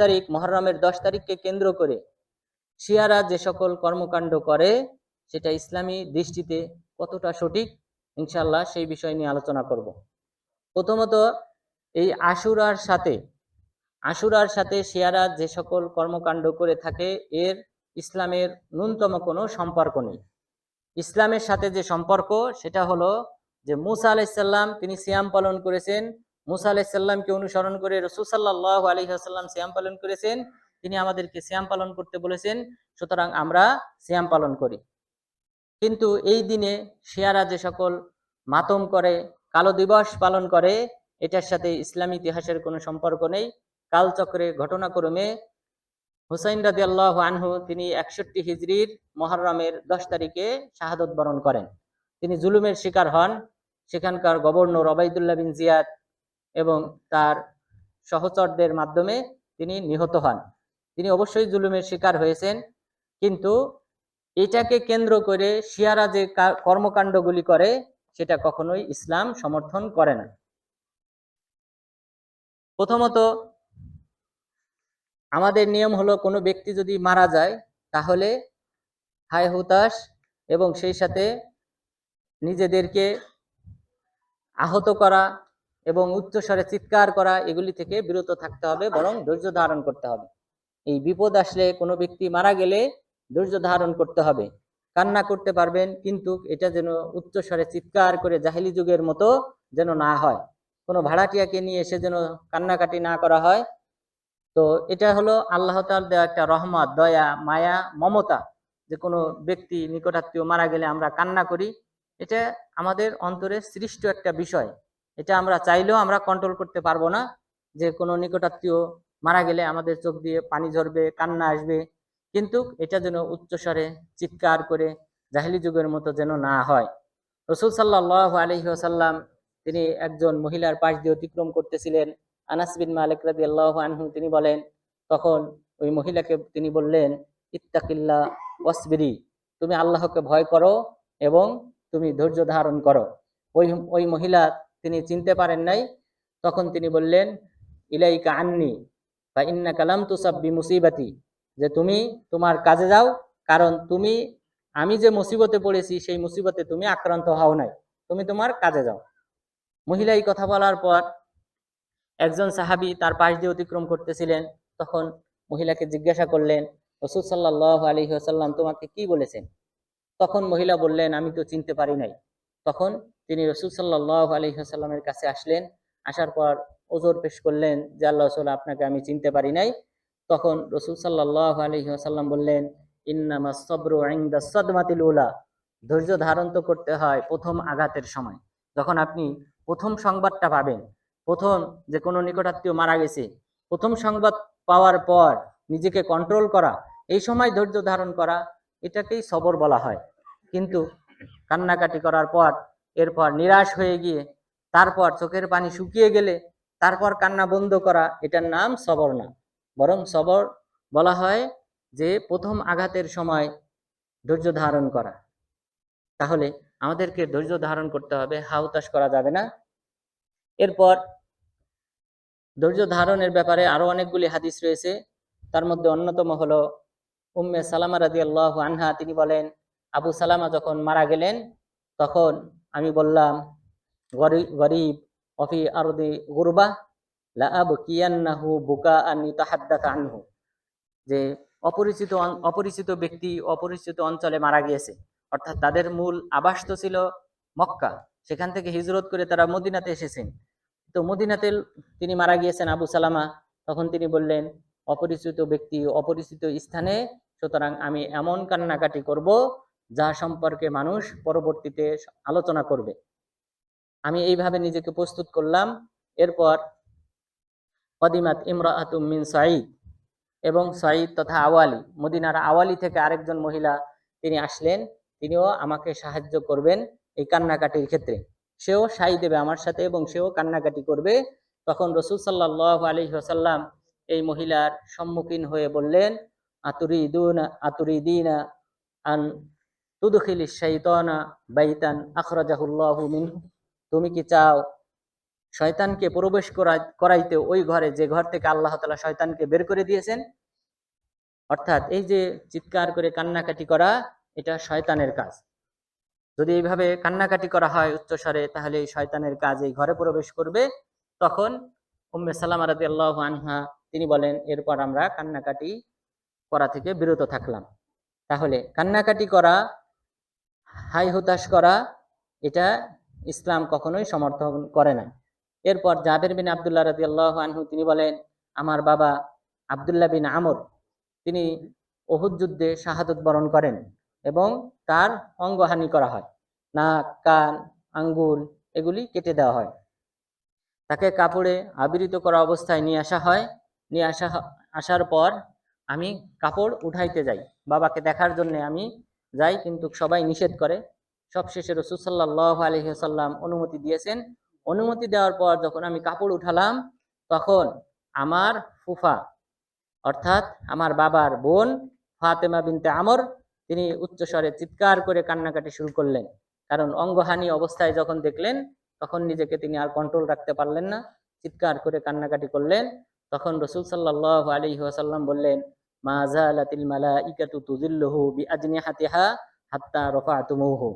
তারিখ মুহররমের 10 তারিখকে কেন্দ্র করে শিয়ারা যে সকল কর্মকাণ্ড করে সেটা ইসলামী দৃষ্টিতে কতটা সঠিক, ইনশাআল্লাহ সেই বিষয় নিয়ে আলোচনা করব। প্রথমত, এই আশুরার সাথে শিয়ারা যে সকল কর্মকাণ্ড করে থাকে এর ইসলামের ন্যূনতম কোনো সম্পর্ক নেই। ইসলামের সাথে যে সম্পর্ক সেটা হলো যে মুসা আলাইহিস সালাম তিনি সিয়াম পালন করেছেন, মুসা আলাইহিস সালামকে অনুসরণ করে রাসূল সাল্লাল্লাহু আলাইহি ওয়াসাল্লাম সিয়াম পালন করেছেন, তিনি আমাদেরকে সিয়াম পালন করতে বলেছেন, সুতরাং আমরা সিয়াম পালন করি। কিন্তু এই দিনে শিয়ারা যে সকল মাতম করে, কালো দিবস পালন করে, এটার সাথে ইসলামী ইতিহাসের কোনো সম্পর্ক নেই। কালচক্রে ঘটনাক্রমে হুসাইন রাদিয়াল্লাহু আনহু তিনি 61 হিজরির মুহররমের 10 তারিখে শাহাদত বরণ করেন। তিনি জুলুমের শিকার হন। সেখানকার গভর্নর ওবাইদুল্লাহ বিন জিয়াদ এবং তার সহচরদের মাধ্যমে তিনি নিহত হন। তিনি অবশ্যই জুলুমের শিকার হয়েছেন, কিন্তু এটাকে কেন্দ্র করে শিয়ারা যে কর্মকাণ্ডগুলি করে সেটা কখনোই ইসলাম সমর্থন করে না। প্রথমত, আমাদের নিয়ম হলো কোনো ব্যক্তি যদি মারা যায় তাহলে হায় হুতাশ এবং সেই সাথে নিজেদেরকে আহত করা এবং উচ্চস্বরে চিৎকার করা এগুলি থেকে বিরত থাকতে হবে, বরং ধৈর্য ধারণ করতে হবে। এই বিপদ আসলে কোনো ব্যক্তি মারা গেলে ধৈর্য ধারণ করতে হবে, কান্না করতে পারবেন, কিন্তু এটা যেন উচ্চস্বরে চিৎকার করে জাহেলি যুগের মতো যেন না হয়। কোনো ভাড়াটিয়াকে নিয়ে এসে যেন কান্নাকাটি না করা হয়। তো এটা হলো আল্লাহ তাআলার দেওয়া একটা রহমত, দয়া, মায়া, মমতা, যে কোনো ব্যক্তি নিকটাত্মীয় মারা গেলে আমরা কান্না করি। এটা আমাদের অন্তরে সৃষ্ট একটা বিষয়, এটা আমরা চাইলেও আমরা কন্ট্রোল করতে পারবো না। যে কোনো নিকটাত্মীয় মারা গেলে আমাদের চোখ দিয়ে পানি ঝরবে, কান্না আসবে, কিন্তু এটা যেন উচ্চস্বরে চিৎকার করে জাহেলি যুগের মতো যেন না হয়। রাসূল সাল্লাল্লাহু আলাইহি ওয়াসাল্লাম তিনি একজন মহিলার পাশ দিয়ে অতিক্রম করতেছিলেন। আনাস বিন মালিক রাদিয়াল্লাহু আনহু তিনি বলেন, তখন ওই মহিলাকে তিনি বললেন, ইত্তাকিল্লাহ ওয়াসবিরি, তুমি আল্লাহকে ভয় করো এবং তুমি ধৈর্য ধারণ করো। ওই মহিলা তিনি চিনতে পারেন নাই। তখন তিনি বললেন, ইলাইকা আন্নি ফা ইন্নাকা লাম তুসাব বিমুসিবাতি, যে তুমি তোমার কাজে যাও, কারণ আমি যে মুসিবতে পড়েছি সেই মুসিবতে তুমি আক্রান্ত হও নাই, তুমি তোমার কাজে যাও। মহিলা এই কথা বলার পর একজন সাহাবী তার পাশ দিয়ে অতিক্রম করতেছিলেন। তখন মহিলাকে জিজ্ঞাসা করলেন, রাসূল সাল্লাল্লাহু আলাইহি ওয়াসাল্লাম তোমাকে কি বলেছেন? তখন মহিলা বললেন, আমি তো চিনতে পারি নাই। তখন তিনি রাসূল সাল্লাল্লাহু আলাইহি ওয়াসাল্লামের কাছে আসলেন, আসার পর ওজর পেশ করলেন যে আল্লাহ রাসূল, আপনাকে আমি চিনতে পারি নাই। তখন রাসূল সাল্লাল্লাহু আলাইহি ওয়াসাল্লাম বললেন, ইন্নামাস সাবরু ইনদাস সাদমাতিল উলা, ধৈর্য ধারণ তো করতে হয় প্রথম আঘাতের সময়। যখন আপনি প্রথম সংবাদটা পাবেন, প্রথম যে কোনো নিকটাত্মীয় মারা গেছে, প্রথম সংবাদ পাওয়ার পর নিজেকে কন্ট্রোল করা, এই সময় ধৈর্য ধারণ করা, এটাকেই সবর বলা হয়। কিন্তু কান্নাকাটি করার পর, এরপর নিরাশ হয়ে গিয়ে, তারপর চোখের পানি শুকিয়ে গেলে তারপর কান্না বন্ধ করা, এটার নাম সবর না। বরং সবর বলা হয় যে প্রথম আঘাতের সময় ধৈর্য ধারণ করা। তাহলে আমাদেরকে ধৈর্য ধারণ করতে হবে, হাহুতাশ করা যাবে না। এরপর ধৈর্য ধারণের ব্যাপারে আরো অনেকগুলি হাদিস রয়েছে। তার মধ্যে অন্যতম হলো উম্মে সালামা রাদিয়াল্লাহু আনহা, তিনি বলেন, আবু সালামা যখন মারা গেলেন তখন আমি বললাম, গরিব অফি আরদি গুরবা লা আবকিয়ান্নাহু বুকাআন ইতাহাদ্দাথ আনহু, যে অপরিচিত ব্যক্তি অপরিচিত অঞ্চলে মারা গিয়েছে, অর্থাৎ তাদের মূল আবাস তো ছিল মক্কা, সেখান থেকে হিজরত করে তারা মদিনাতে এসেছেন। তো মদিনাতে তিনি মারা গিয়েছেন আবু সালামা। তখন তিনি বললেন, অপরিচিত ব্যক্তি অপরিচিত স্থানে, সুতরাং আমি এমন কান্নাকাটি করব যা সম্পর্কে মানুষ পরবর্তীতে আলোচনা করবে। আমি এইভাবে নিজেকে প্রস্তুত করলাম। এরপর কদিমাত ইমরাআতুম মিন সাঈদ, এবং সাঈদ তথা আওয়ালি, মদিনার আওয়ালি থেকে আরেকজন মহিলা তিনি আসলেন, তিনিও আমাকে সাহায্য করবেন এই কান্নাকাটির ক্ষেত্রে। সেও সাই দেবে আমার সাথে এবং সেও কান্নাকাটি করবে। তখন রাসূল সাল্লাল্লাহু আলাইহি ওয়াসাল্লাম এই মহিলার সম্মুখীন হয়ে বললেন, আতুরিদিনা আন তুদখিলিশ শাইতানা বাইতান আখরাজাহুল্লাহু মিনহু, তুমি কি চাও শয়তানকে প্রবেশ করাইতে ওই ঘরে যে ঘর থেকে আল্লাহ তাআলা শয়তানকে বের করে দিয়েছেন? অর্থাৎ এই যে চিৎকার করে কান্নাকাটি করা, এটা শয়তানের কাজ। যদি এইভাবে কান্নাকাটি করা হয় উচ্চস্বরে, তাহলে এই শয়তানের কাজ এই ঘরে প্রবেশ করবে। তখন উম্মে সালামা রাদিয়াল্লাহু আনহা তিনি বলেন, এরপর আমরা কান্নাকাটি করা থেকে বিরত থাকলাম। তাহলে কান্নাকাটি করা, হাই হুতাশ করা, এটা ইসলাম কখনোই সমর্থন করে না। এরপর জাবের বিন আব্দুল্লাহ রাদিয়াল্লাহু আনহু তিনি বলেন, আমার বাবা আব্দুল্লাহ বিন আমর, তিনি উহুদ যুদ্ধে শাহাদত বরণ করেন এবং তার অঙ্গহানি করা হয়, নাক, কান, আঙ্গুল এগুলি কেটে দেওয়া হয়। তাকে কাপড়ে আবৃত করা অবস্থায় নিয়ে আসা হয়। আসার পর আমি কাপড় উঠাইতে যাই, বাবাকে দেখার জন্য আমি যাই, কিন্তু সবাই নিষেধ করে। সবশেষে রাসূল সাল্লাল্লাহু আলাইহি ওয়াসাল্লাম অনুমতি দিয়েছেন। অনুমতি দেওয়ার পর যখন আমি কাপড় উঠালাম, তখন আমার ফুফা, অর্থাৎ আমার বাবার বোন ফাতেমা বিনতে আমর, তিনি উচ্চস্বরে চিৎকার করে কান্নাকাটি শুরু করলেন। কারণ অঙ্গহানি অবস্থায় যখন দেখলেন, তখন নিজেকে তিনি আর কন্ট্রোল রাখতে পারলেন না, চিৎকার করে কান্নাকাটি করলেন। তখন রাসূল সাল্লাল্লাহু আলাইহি ওয়াসাল্লাম বললেন, মা যালাতিল মালাইকাতু তুযিল্লুহু বিআজনিহাতিহা হাত্তা রাফা'তুমুহু,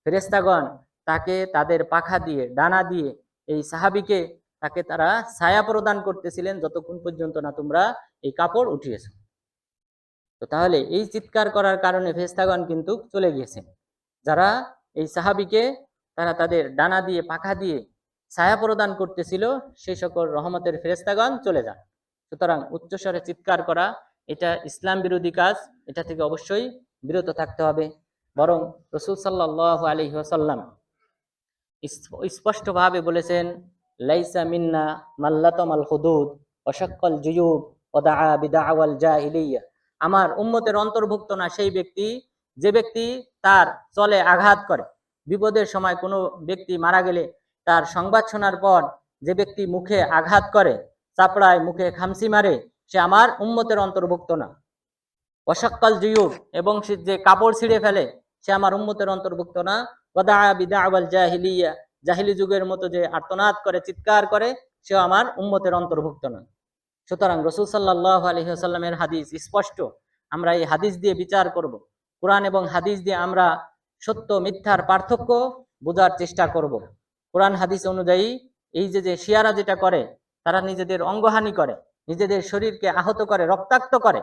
ফেরেশতাগণ তাকে তাদের পাখা দিয়ে, ডানা দিয়ে, এই সাহাবীকে তাকে তারা ছায়া প্রদান করতেছিলেন যতক্ষণ পর্যন্ত না তোমরা এই কাপড় উঠিয়েছ। তো তাহলে এই চিৎকার করার কারণে ফেরেশতাগণ কিন্তু চলে গিয়েছেন। যারা এই সাহাবীকে তারা তাদের ডানা দিয়ে, পাখা দিয়ে ছায়া প্রদান করতেছিল, সেই সকল রহমতের ফেরেশতাগণ চলে যান। সুতরাং উচ্চস্বরে চিৎকার করা, এটা ইসলাম বিরোধী কাজ, এটা থেকে অবশ্যই বিরত থাকতে হবে। বরং রাসূল সাল্লাল্লাহু আলাইহি ওয়াসাল্লাম স্পষ্টভাবে বলেছেন, লাইসা মিন্না মাল্লাতামাল হুদুদ ওয়া শাক্কাল জুয়ুব ওয়া দাআ বিদাওয়াল জাহিলিয়া, আমার উম্মতের অন্তর্ভুক্ত না সেই ব্যক্তি যে ব্যক্তি তার চলে আঘাত করে। বিপদের সময় কোনো ব্যক্তি মারা গেলে তার সংবাদ শোনার পর যে ব্যক্তি মুখে আঘাত করে, চাপড়ায়, মুখে খামসি মারে, সে আমার উম্মতের অন্তর্ভুক্ত না। ওয়া শাক্কাল জুয়ুব, এবং সে যে কাপড় ছিঁড়ে ফেলে, সে আমার উম্মতের অন্তর্ভুক্ত না। ওয়া দাআ বিদাওয়াল জাহিলিয়া, জাহিলি যুগের মতো যে আর্তনাদ করে, চিৎকার করে, সেও আমার উম্মতের অন্তর্ভুক্ত না। সুতরাং রাসূল সাল্লাল্লাহু আলাইহি ওয়াসাল্লামের হাদিস স্পষ্ট। আমরা এই হাদিস দিয়ে বিচার করব। কোরআন এবং হাদিস দিয়ে আমরা সত্য মিথ্যার পার্থক্য বোঝার চেষ্টা করব। কোরআন হাদিস অনুযায়ী এই যে শিয়ারা যেটা করে, তারা নিজেদের অঙ্গহানি করে, নিজেদের শরীরকে আহত করে, রক্তাক্ত করে,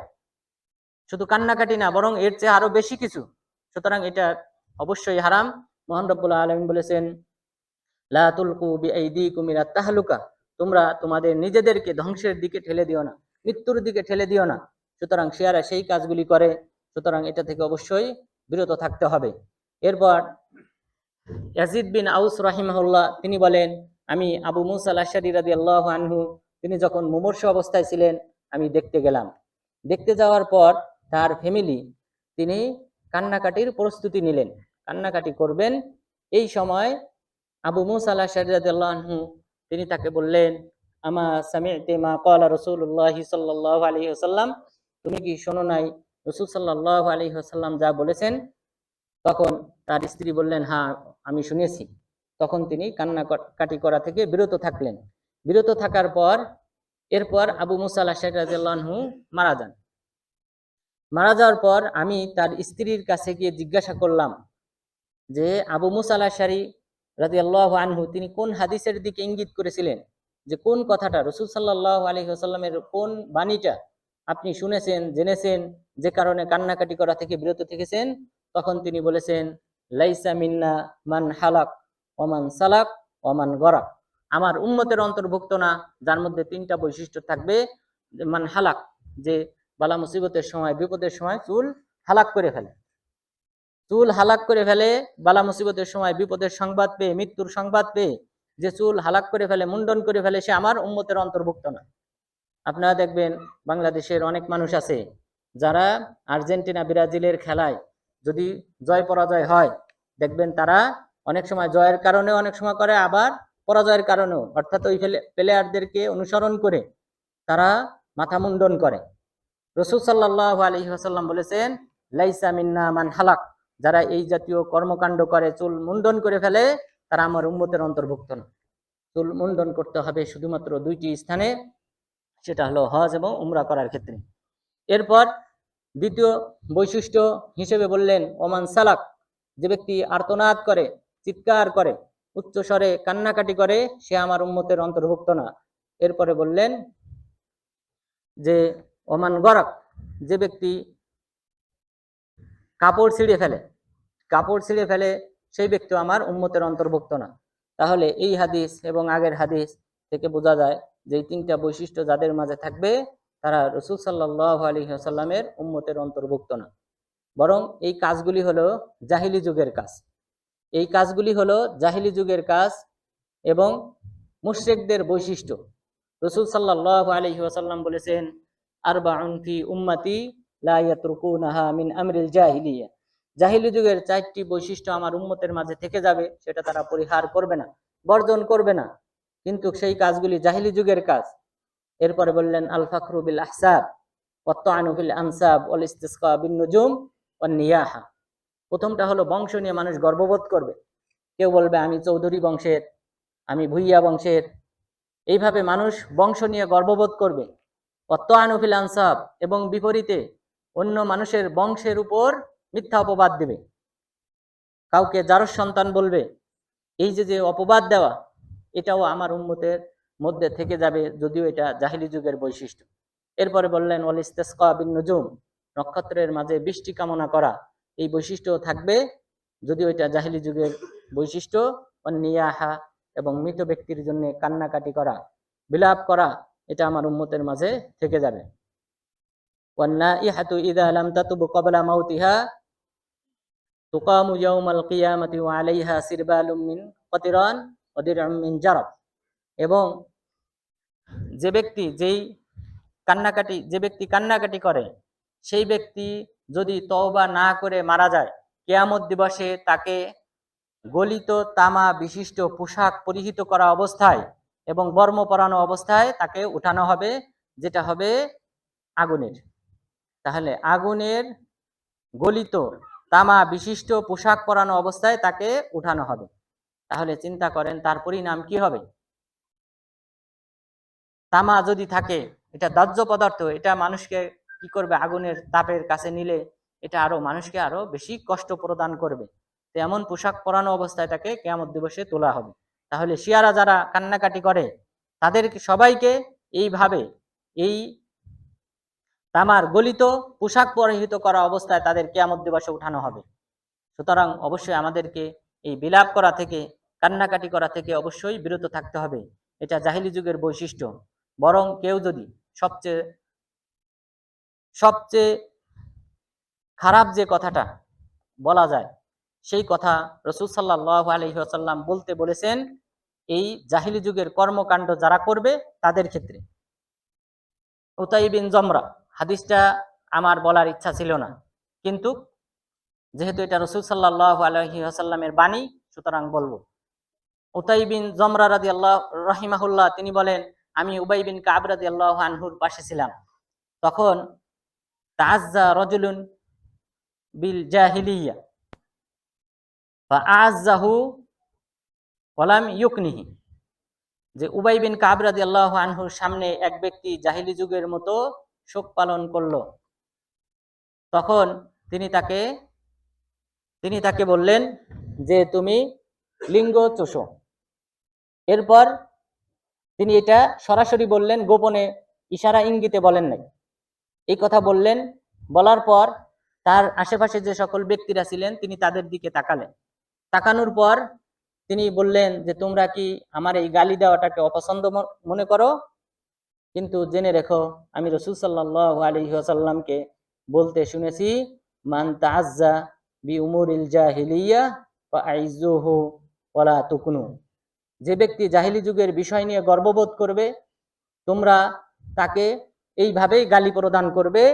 শুধু কান্নাকাটি না, বরং এর চেয়ে আরো বেশি কিছু। সুতরাং এটা অবশ্যই হারাম। মহান রব্বুল আলামিন বলেছেন, লা তুলকু বিআইদিকুম ইলা তাহলুকা, তোমরা তোমাদের নিজেদেরকে ধ্বংসের দিকে ঠেলে দিও না, মৃত্যুর দিকে ঠেলে দিও না। সুতরাং শিয়ারা সেই কাজগুলি করে, সুতরাং এটা থেকে অবশ্যই বিরত থাকতে হবে। এরপর ইয়াজিদ বিন আউস রাহিমাহুল্লাহ তিনি বলেন, আমি আবু মুসা আল-আশআরী রাদিয়াল্লাহু আনহু তিনি যখন মুমূর্ষু অবস্থায় ছিলেন আমি দেখতে গেলাম। দেখতে যাওয়ার পর তার ফ্যামিলি তিনি কান্নাকাটির প্রস্তুতি নিলেন, কান্নাকাটি করবেন। এই সময় আবু মুসা আল-আশআরী রাদিয়াল্লাহু আনহু তিনি তাকে বললেন, আমা সামি'তি মা ক্বালা রাসূলুল্লাহ সাল্লাল্লাহু আলাইহি ওয়াসাল্লাম, তুমি কি শোনো নাই রাসূল সাল্লাল্লাহু আলাইহি ওয়াসাল্লাম যা বলেছেন? তখন তার স্ত্রী বললেন, হ্যাঁ আমি শুনেছি। তখন তিনি কান্নাকাটি করা থেকে বিরত থাকলেন। বিরত থাকার পর এরপর আবু মুসা আল-আশআরী রাদিয়াল্লাহু আনহু মারা যান। মারা যাওয়ার পর আমি তার স্ত্রীর কাছে গিয়ে জিজ্ঞাসা করলাম যে আবু মুসা আল-আশআরী রাদিয়াল্লাহু আনহু তিনি কোন হাদিসের দিকে ইঙ্গিত করেছিলেন, যে কোন কথাটা রাসূল সাল্লাল্লাহু আলাইহি ওয়াসাল্লামের কোন বাণীটা আপনি শুনেছেন, জেনেছেন, যে কারণে কান্নাকাটি করা থেকে বিরত থেকেছেন? তখন তিনি বলেছেন, লাইসা মিন্না মান হালাক ওমান সালাক ওমান গরাক, আমার উম্মতের অন্তর্ভুক্ত না যার মধ্যে তিনটা বৈশিষ্ট্য থাকবে। মান হালাক, যে বালা মুসিবতের সময়, বিপদের সময় চুল হালাক করে ফেলে, চুল হালাক করে ফেলে, বালা মুসিবতের সময় বিপদের সংবাদ পেয়ে, মৃত্যুর সংবাদ পেয়ে যে চুল হালাক করে ফেলে, মুন্ডন করে ফেলে, সে আমার উম্মতের অন্তর্ভুক্ত না। আপনারা দেখবেন বাংলাদেশের অনেক মানুষ আছে যারা আর্জেন্টিনা ব্রাজিলের খেলায় যদি জয় পরাজয় হয়, দেখবেন তারা অনেক সময় জয়ের কারণে অনেক সময় করে, আবার পরাজয়ের কারণেও, অর্থাৎ ওই প্লেয়ারদেরকে অনুসরণ করে তারা মাথা মুন্ডন করে। রাসূল সাল্লাল্লাহু আলাইহি ওয়াসাল্লাম বলেছেন, লাইসা মিন্না মান হালাক, যারা এই জাতীয় কর্মকাণ্ড করে, চুল মুন্ডন করে ফেলে, তারা আমার উম্মতের অন্তর্ভুক্ত না। চুল মুন্ডন করতে হবে শুধুমাত্র দুইটি স্থানে, সেটা হলো হজ এবং উমরা করার ক্ষেত্রে। এরপর দ্বিতীয় বৈশিষ্ট্য হিসেবে বললেন, ওমান সালাক, যে ব্যক্তি আর্তনাদ করে, চিৎকার করে, উচ্চ স্বরে কান্নাকাটি করে, সে আমার উম্মতের অন্তর্ভুক্ত না। এরপরে বললেন যে ওমান গরাক, যে ব্যক্তি কাপড় ছিঁড়ে ফেলে, কাপড় ছিঁড়ে ফেলে, সেই ব্যক্তিও আমার উম্মতের অন্তর্ভুক্ত না। তাহলে এই হাদিস এবং আগের হাদিস থেকে বোঝা যায় যে এই তিনটা বৈশিষ্ট্য যাদের মাঝে থাকবে তারা রাসূল সাল্লাল্লাহু আলাইহি ওয়াসাল্লামের উম্মতের অন্তর্ভুক্ত না, বরং এই কাজগুলি হলো জাহিলি যুগের কাজ। এই কাজগুলি হলো জাহিলি যুগের কাজ এবং মুশরিকদের বৈশিষ্ট্য। রাসূল সাল্লাল্লাহু আলাইহি ওয়াসাল্লাম বলেছেন, আরবাউন ফি উম্মতি লা ইয়াতরুকুনাহা মিন আমরিল জাহিলিয়া, জাহিলি যুগের চারটি বৈশিষ্ট্য আমার উম্মতের মাঝে থেকে যাবে, সেটা তারা পরিহার করবে না, বর্জন করবে না, কিন্তু সেই কাজগুলি জাহিলি যুগের কাজ। এরপরে বললেন, আল ফাখরু বিল আহসাব ওয়াত তা'নু ফিল আনসাব ওয়াল ইসতিসকা বিন নুজুম ওয়ান নিয়াহা। প্রথমটা হলো বংশ নিয়ে মানুষ গর্ববোধ করবে, কেউ বলবে আমি চৌধুরী বংশের, আমি ভুইয়া বংশের, এইভাবে মানুষ বংশ নিয়ে গর্ববোধ করবে। ওয়াত তা'নু ফিল আনসাব, এবং বিপরীতে অন্য মানুষের বংশের উপর মিথ্যা অপবাদ দেবে, কাউকে জারজ সন্তান বলবে। এই যে অপবাদ দেওয়া, এটাও আমার উম্মতের মধ্যে থেকে যাবে, যদিও এটা জাহিলি যুগের বৈশিষ্ট্য। এরপরে বললেন, ওয়াল ইসতিসকা বিন নুজুম, নক্ষত্রের মাঝে বৃষ্টি কামনা করা, এই বৈশিষ্ট্য থাকবে, যদিও এটা জাহিলি যুগের বৈশিষ্ট্য। ওয়ান নিয়াহা, এবং মৃত ব্যক্তির জন্য কান্নাকাটি করা, বিলাপ করা, এটা আমার উম্মতের মাঝে থেকে যাবে। ওয়ান নাইহাতু ইযা লাম তাতুব ক্বাবলা মাউতিহা তুকামু ইয়াউমাল কিয়ামাতি ওয়া আলাইহা সিরবালুম মিন কতিরান ওয়া দিরউম মিন জারাব, এবং যে ব্যক্তি কান্নাকাটি করে, সেই ব্যক্তি যদি তওবা না করে মারা যায়, কিয়ামত দিবসে তাকে গলিত তামা বিশিষ্ট পোশাক পরিহিত করা অবস্থায় এবং বর্ম পরানো অবস্থায় তাকে উঠানো হবে, যেটা হবে আগুনের। তাহলে আগুনের গলিত তামা বিশিষ্ট পোশাক পরানো অবস্থায় তাকে উঠানো হবে। তাহলে চিন্তা করেন তার পরিণাম কি হবে। তামা যদি থাকে, এটা দাহ্য পদার্থ, এটা মানুষকে কি করবে, আগুনের তাপের কাছে নিলে এটা আরো মানুষকে আরো বেশি কষ্ট প্রদান করবে। তো এমন পোশাক পরানো অবস্থায় তাকে কিয়ামত দিবসে তোলা হবে। তাহলে শিয়ারা যারা কান্নাকাটি করে তাদের সবাইকে এইভাবে এই তামার গলিত পোশাক পরিহিত করা অবস্থায় তাদের কিয়ামত দিবসে উঠানো হবে। সুতরাং অবশ্যই আমাদেরকে এই বিলাপ করা থেকে কান্নাকাটি করা থেকে অবশ্যই বিরত থাকতে হবে। এটা জাহিলি যুগের বৈশিষ্ট্য। বরং কেউ যদি সবচেয়ে সবচেয়ে খারাপ যে কথাটা বলা যায়, সেই কথা রাসূল সাল্লাল্লাহু আলাইহি ওয়াসাল্লাম বলতে বলেছেন এই জাহিলি যুগের কর্মকাণ্ড যারা করবে তাদের ক্ষেত্রে। উতাই বিন জমরা, হাদিসটা আমার বলার ইচ্ছা ছিল না, কিন্তু যেহেতু এটা রাসূল সাল্লাল্লাহু আলাইহি ওয়াসাল্লামের বাণী, সুতরাং বলবো। উতাই বিন জমরা রাদিয়াল্লাহু রাহিমাহুল্লাহ তিনি বলেন, আমি উবাই বিন কাব রাদিয়াল্লাহু আনহুর পাশে ছিলাম। তখন তাআজ্জা রাজুলুন বিল জাহিলিয়া ফাআজ্জাহু ওয়ালাম ইউকনিহি, যে উবাই বিন কাব রাদিয়াল্লাহু আনহুর সামনে এক ব্যক্তি জাহিলি যুগের মতো শোক পালন করলো। তখন তিনি তাকে বললেন যে তুমি লিঙ্গ চোষো। এরপর তিনি এটা সরাসরি বললেন, গোপনে ইশারা ইঙ্গিতে বলেন নাই। এই কথা বললেন, বলার পর তার আশেপাশে যে সকল ব্যক্তিরা ছিলেন তিনি তাদের দিকে তাকালেন। তাকানোর পর তিনি বললেন যে তোমরা কি আমার এই গালি দেওয়াটাকে অপছন্দ মনে করো? কিন্তু জেনে রেখো আমি রাসূল সাল্লাল্লাহু আলাইহি ওয়াসাল্লামকে বলতে শুনেছি, মান তাআজ্জা বি উমুরিল জাহিলিয়া ফাআইজুহু ওয়ালা তুকুনু। যে ব্যক্তি জাহিলি যুগের বিষয় নিয়ে গর্ববোধ করবে তোমরা তাকে এইভাবেই গালি প্রদান করবে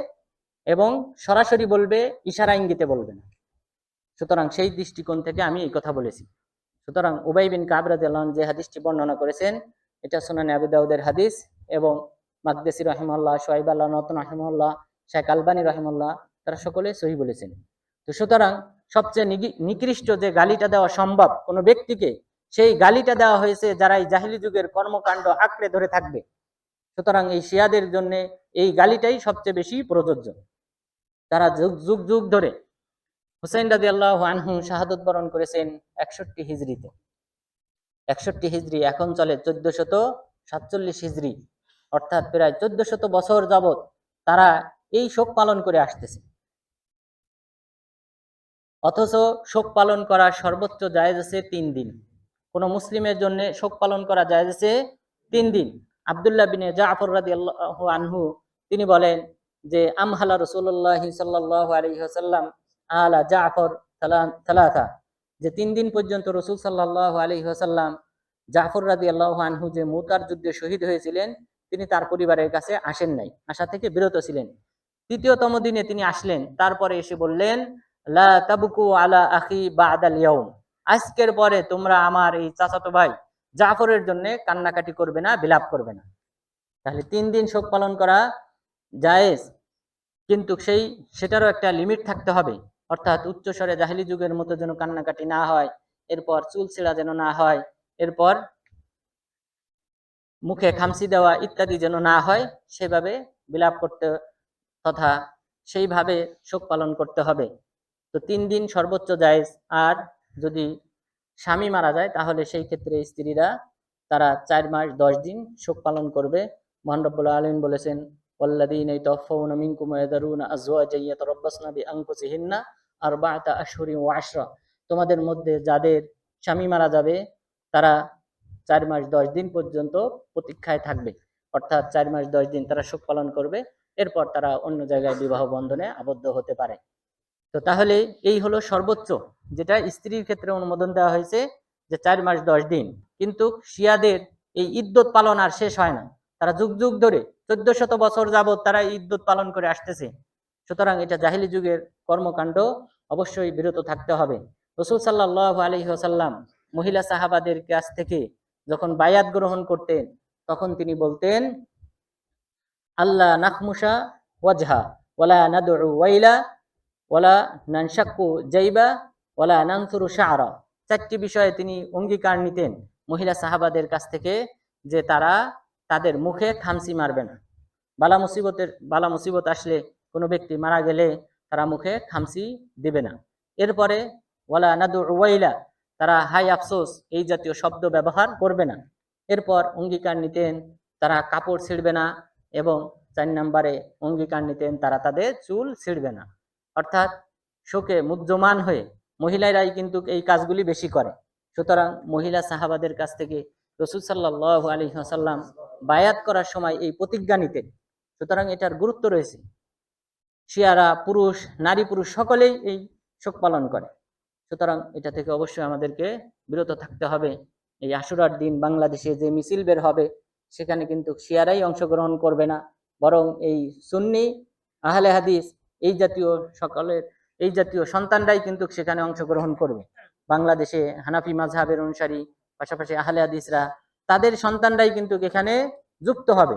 এবং সরাসরি বলবে, ইশারা ইঙ্গিতে বলবে না। সুতরাং সেই দৃষ্টিকোণ থেকে আমি এই কথা বলেছি। সুতরাং উবাই বিন কাব রাদিয়াল্লাহু আনহু যে হাদিসটি বর্ণনা করেছেন এটা সুনানে আবু দাউদের হাদিস, এবং মাকদেসি রাহিমাহুল্লাহ, শুআইব আল-নতন রাহিমাহুল্লাহ, শেখ আলবানী রাহিমাহুল্লাহ তারা সকলে সহিহ বলেছেন। তো সুতরাং সবচেয়ে নিকৃষ্ট যে গালিটা দেওয়া সম্ভব কোনো ব্যক্তিকে, সেই গালিটা দেওয়া হয়েছে যারা এই জাহিলি যুগের কর্মকাণ্ড আঁকড়ে ধরে থাকবে। সুতরাং এই শিয়াদের জন্য এই গালিটাই সবচেয়ে বেশি প্রযোজ্য। তারা যুগ যুগ যুগ ধরে, হুসাইন রাদিয়াল্লাহু আনহু শাহাদত বরণ করেছেন 61 হিজরিতে। 61 হিজরি এখন চলে 1447 হিজরি, অর্থাৎ প্রায় 1400 বছর যাবত তারা এই শোক পালন করে আসতেছে। অথচ শোক পালন করার সর্বোচ্চ জায়েজ আছে 3 দিন। কোন মুসলিমের জন্য শোক পালন করা জায়েজ আছে 3 দিন। আব্দুল্লাহ বিন জাফর রাদিয়াল্লাহু আনহু তিনি বলেন যে আমহালা রাসূলুল্লাহ সাল্লাল্লাহু আলাইহি ওয়াসাল্লাম আলা জাফর সালাসা, যে 3 দিন পর্যন্ত রাসূল সাল্লাল্লাহু আলাইহি ওয়াসাল্লাম জাফর রাদিয়াল্লাহু আনহু যে মুতার যুদ্ধে শহীদ হয়েছিলেন তিনি তার পরিবারের কাছে আসেন নাই, আসা থেকে বিরত ছিলেন। 3য়তম দিনে তিনি আসলেন, তারপরে এসে বললেন লা তাবকু আলা আখি বাদাল ইয়াউম, আজকের পরে তোমরা আমার এই চাচাতো ভাই জাফরের জন্য কান্নাকাটি করবে না, বিলাপ করবে না। তাহলে 3 দিন শোক পালন করা জায়েজ, কিন্তু সেটারও একটা লিমিট থাকতে হবে। অর্থাৎ উচ্চস্বরে জাহিলি যুগের মতো যেন কান্নাকাটি না হয়, এরপর চুল ছেঁড়া যেন না হয়, এরপর মুখে খামসি দেওয়া ইত্যাদি যেন না হয়, সেভাবে বিলাপ করতে তথা সেইভাবে শোক পালন করতে হবে। তো 3 দিন সর্বোচ্চ জায়েজ। আর যদি স্বামী মারা যায় তাহলে সেই ক্ষেত্রে স্ত্রীরা তারা 4 মাস 10 দিন শোক পালন করবে। মহান রব্বুল আলামিন বলেছেন ওয়াল্লাযীনা ইয়াতাওয়াফাউনা মিনকুম ওয়া ইয়াযারুনা আজওয়াজান ইয়াতারাব্বাসনা বিআনফুসিহিন্না আরবাআতা আশহুরিন ওয়া আশরা, তোমাদের মধ্যে যাদের স্বামী মারা যাবে তারা 4 মাস 10 দিন পর্যন্ত প্রতীক্ষায় থাকবে, অর্থাৎ 4 মাস 10 দিন তারা শোক পালন করবে, এরপর তারা অন্য জায়গায় বিবাহ বন্ধনে আবদ্ধ হতে পারে। তো তাহলে এই হলো সর্বোচ্চ যেটা স্ত্রীর ক্ষেত্রে অনুমোদন দেওয়া হয়েছে, যে 4 মাস 10 দিন। কিন্তু শিয়াদের এই ইদ্যত পালন আর শেষ হয় না, তারা যুগ যুগ ধরে 1400 বছর যাবত তারা ইদ্যত পালন করে আসতেছে। সুতরাং এটা জাহিলি যুগের কর্মকাণ্ড, অবশ্যই বিরত থাকতে হবে। রাসূল সাল্লাল্লাহু আলাইহি ওয়াসাল্লাম মহিলা সাহাবাদের কাছ থেকে যখন বায়াত গ্রহণ করতেন তখন তিনি বলতেন আল্লাহ নাখমুশা ওয়াজহা ওয়ালা নাদউ ওয়াইলা ওয়ালা নানশাক্কু জাইবা ওয়ালা নানসুরু শা'রা। 4টি বিষয়ে তিনি অঙ্গীকার নিতেন মহিলা সাহাবাদের কাছ থেকে, যে তারা তাদের মুখে খামসি মারবে না। বালা মুসিবত আসলে কোনো ব্যক্তি মারা গেলে তারা মুখে খামসি দিবে না। এরপরে ওয়ালা নাদউ ওয়াইলা, তারা হাই আফসোস এই জাতীয় শব্দ ব্যবহার করবে না। এরপর অঙ্গীকার নিতেন তারা কাপড় ছিঁড়বে না, এবং 4 নম্বরে অঙ্গীকার নিতেন তারা তাদের চুল ছিঁড়বে না। অর্থাৎ শোকে মুহ্যমান হয়ে মহিলারাই কিন্তু এই কাজগুলি বেশি করে। সুতরাং মহিলা সাহাবাদের কাছ থেকে রাসূল সাল্লাল্লাহু আলাইহি ওয়াসাল্লাম বায়াত করার সময় এই প্রতিজ্ঞা নিতেন। সুতরাং এটার গুরুত্ব রয়েছে। শিয়ারা পুরুষ, নারী পুরুষ সকলেই এই শোক পালন করে। সুতরাং এটা থেকে অবশ্যই আমাদেরকে বিরত থাকতে হবে। এই আশুরার দিন বাংলাদেশে যে মিছিল বের হবে সেখানে কিন্তু শিয়ারাই অংশগ্রহণ করবে না, বরং এই সুন্নি আহলে হাদিস এই জাতীয় সন্তানরাই কিন্তু সেখানে অংশগ্রহণ করবে। বাংলাদেশে হানাফি মাযহাবের অনুসারী, পাশাপাশি আহলে হাদিসরা, তাদের সন্তানরাই কিন্তু এখানে যুক্ত হবে।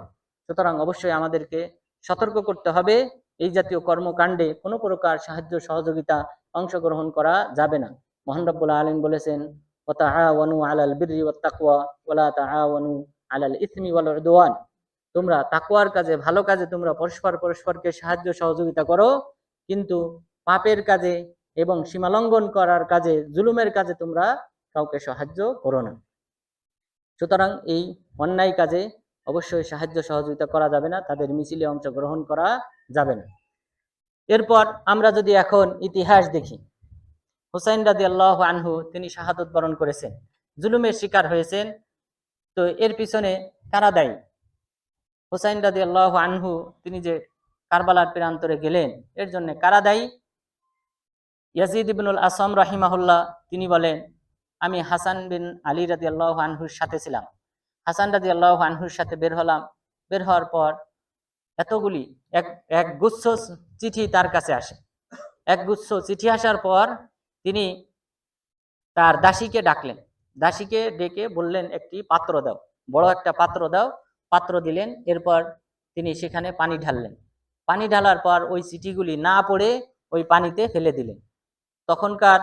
সুতরাং অবশ্যই আমাদেরকে সতর্ক করতে হবে, এই জাতীয় কর্মকাণ্ডে কোনো প্রকার সাহায্য সহযোগিতা অংশগ্রহণ করা যাবে না। মহান রব্বুল আলামিন বলেছেন, ওয়াতাআওয়ানু আলাল বিররি ওয়াত তাকওয়া ওয়ালা তাআওয়ানু আলাল ইসমি ওয়াল উদওয়ান। তোমরা তাকওয়ার কাজে, ভালো কাজে তোমরা পরস্পরকে সাহায্য সহযোগিতা করো, কিন্তু পাপের কাজে এবং সীমালঙ্ঘন করার কাজে, জুলুমের কাজে তোমরা কাউকে সাহায্য করো না। সুতরাং এই অন্যায় কাজে অবশ্যই সাহায্য সহযোগিতা করা যাবে না, তাদের মিছিলে অংশগ্রহণ করা যাবে না। এরপর আমরা যদি এখন ইতিহাস দেখি, হুসাইন রাদিয়াল্লাহু আনহু তিনি শাহাদাত বরণ করেছেন, জুলুমের শিকার হয়েছেন। তো এর পিছনে কারা দায়ী? হুসাইন রাদিয়াল্লাহু আনহু তিনি যে কারবালার প্রান্তরে গেলেন, এর জন্য কারা দায়ী? ইয়াজিদ ইবনুল আসম রাহিমাহুল্লাহ তিনি বলেন, আমি হাসান বিন আলী রাদিয়াল্লাহু আনহুর সাথে ছিলাম। হাসান রাদিয়াল্লাহু আনহুর সাথে বের হলাম। বের হওয়ার পর এতগুলি এক গুচ্ছ চিঠি তার কাছে আসে। এক গুচ্ছ চিঠি আসার পর তিনি তার দাসীকে ডাকলেন। দাসীকে ডেকে বললেন, একটি পাত্র দাও, বড় একটা পাত্র দাও। পাত্র দিলেন। এরপর তিনি সেখানে পানি ঢাললেন। পানি ঢালার পর ওই চিঠিগুলি না পড়ে ওই পানিতে ফেলে দিলেন। তখনকার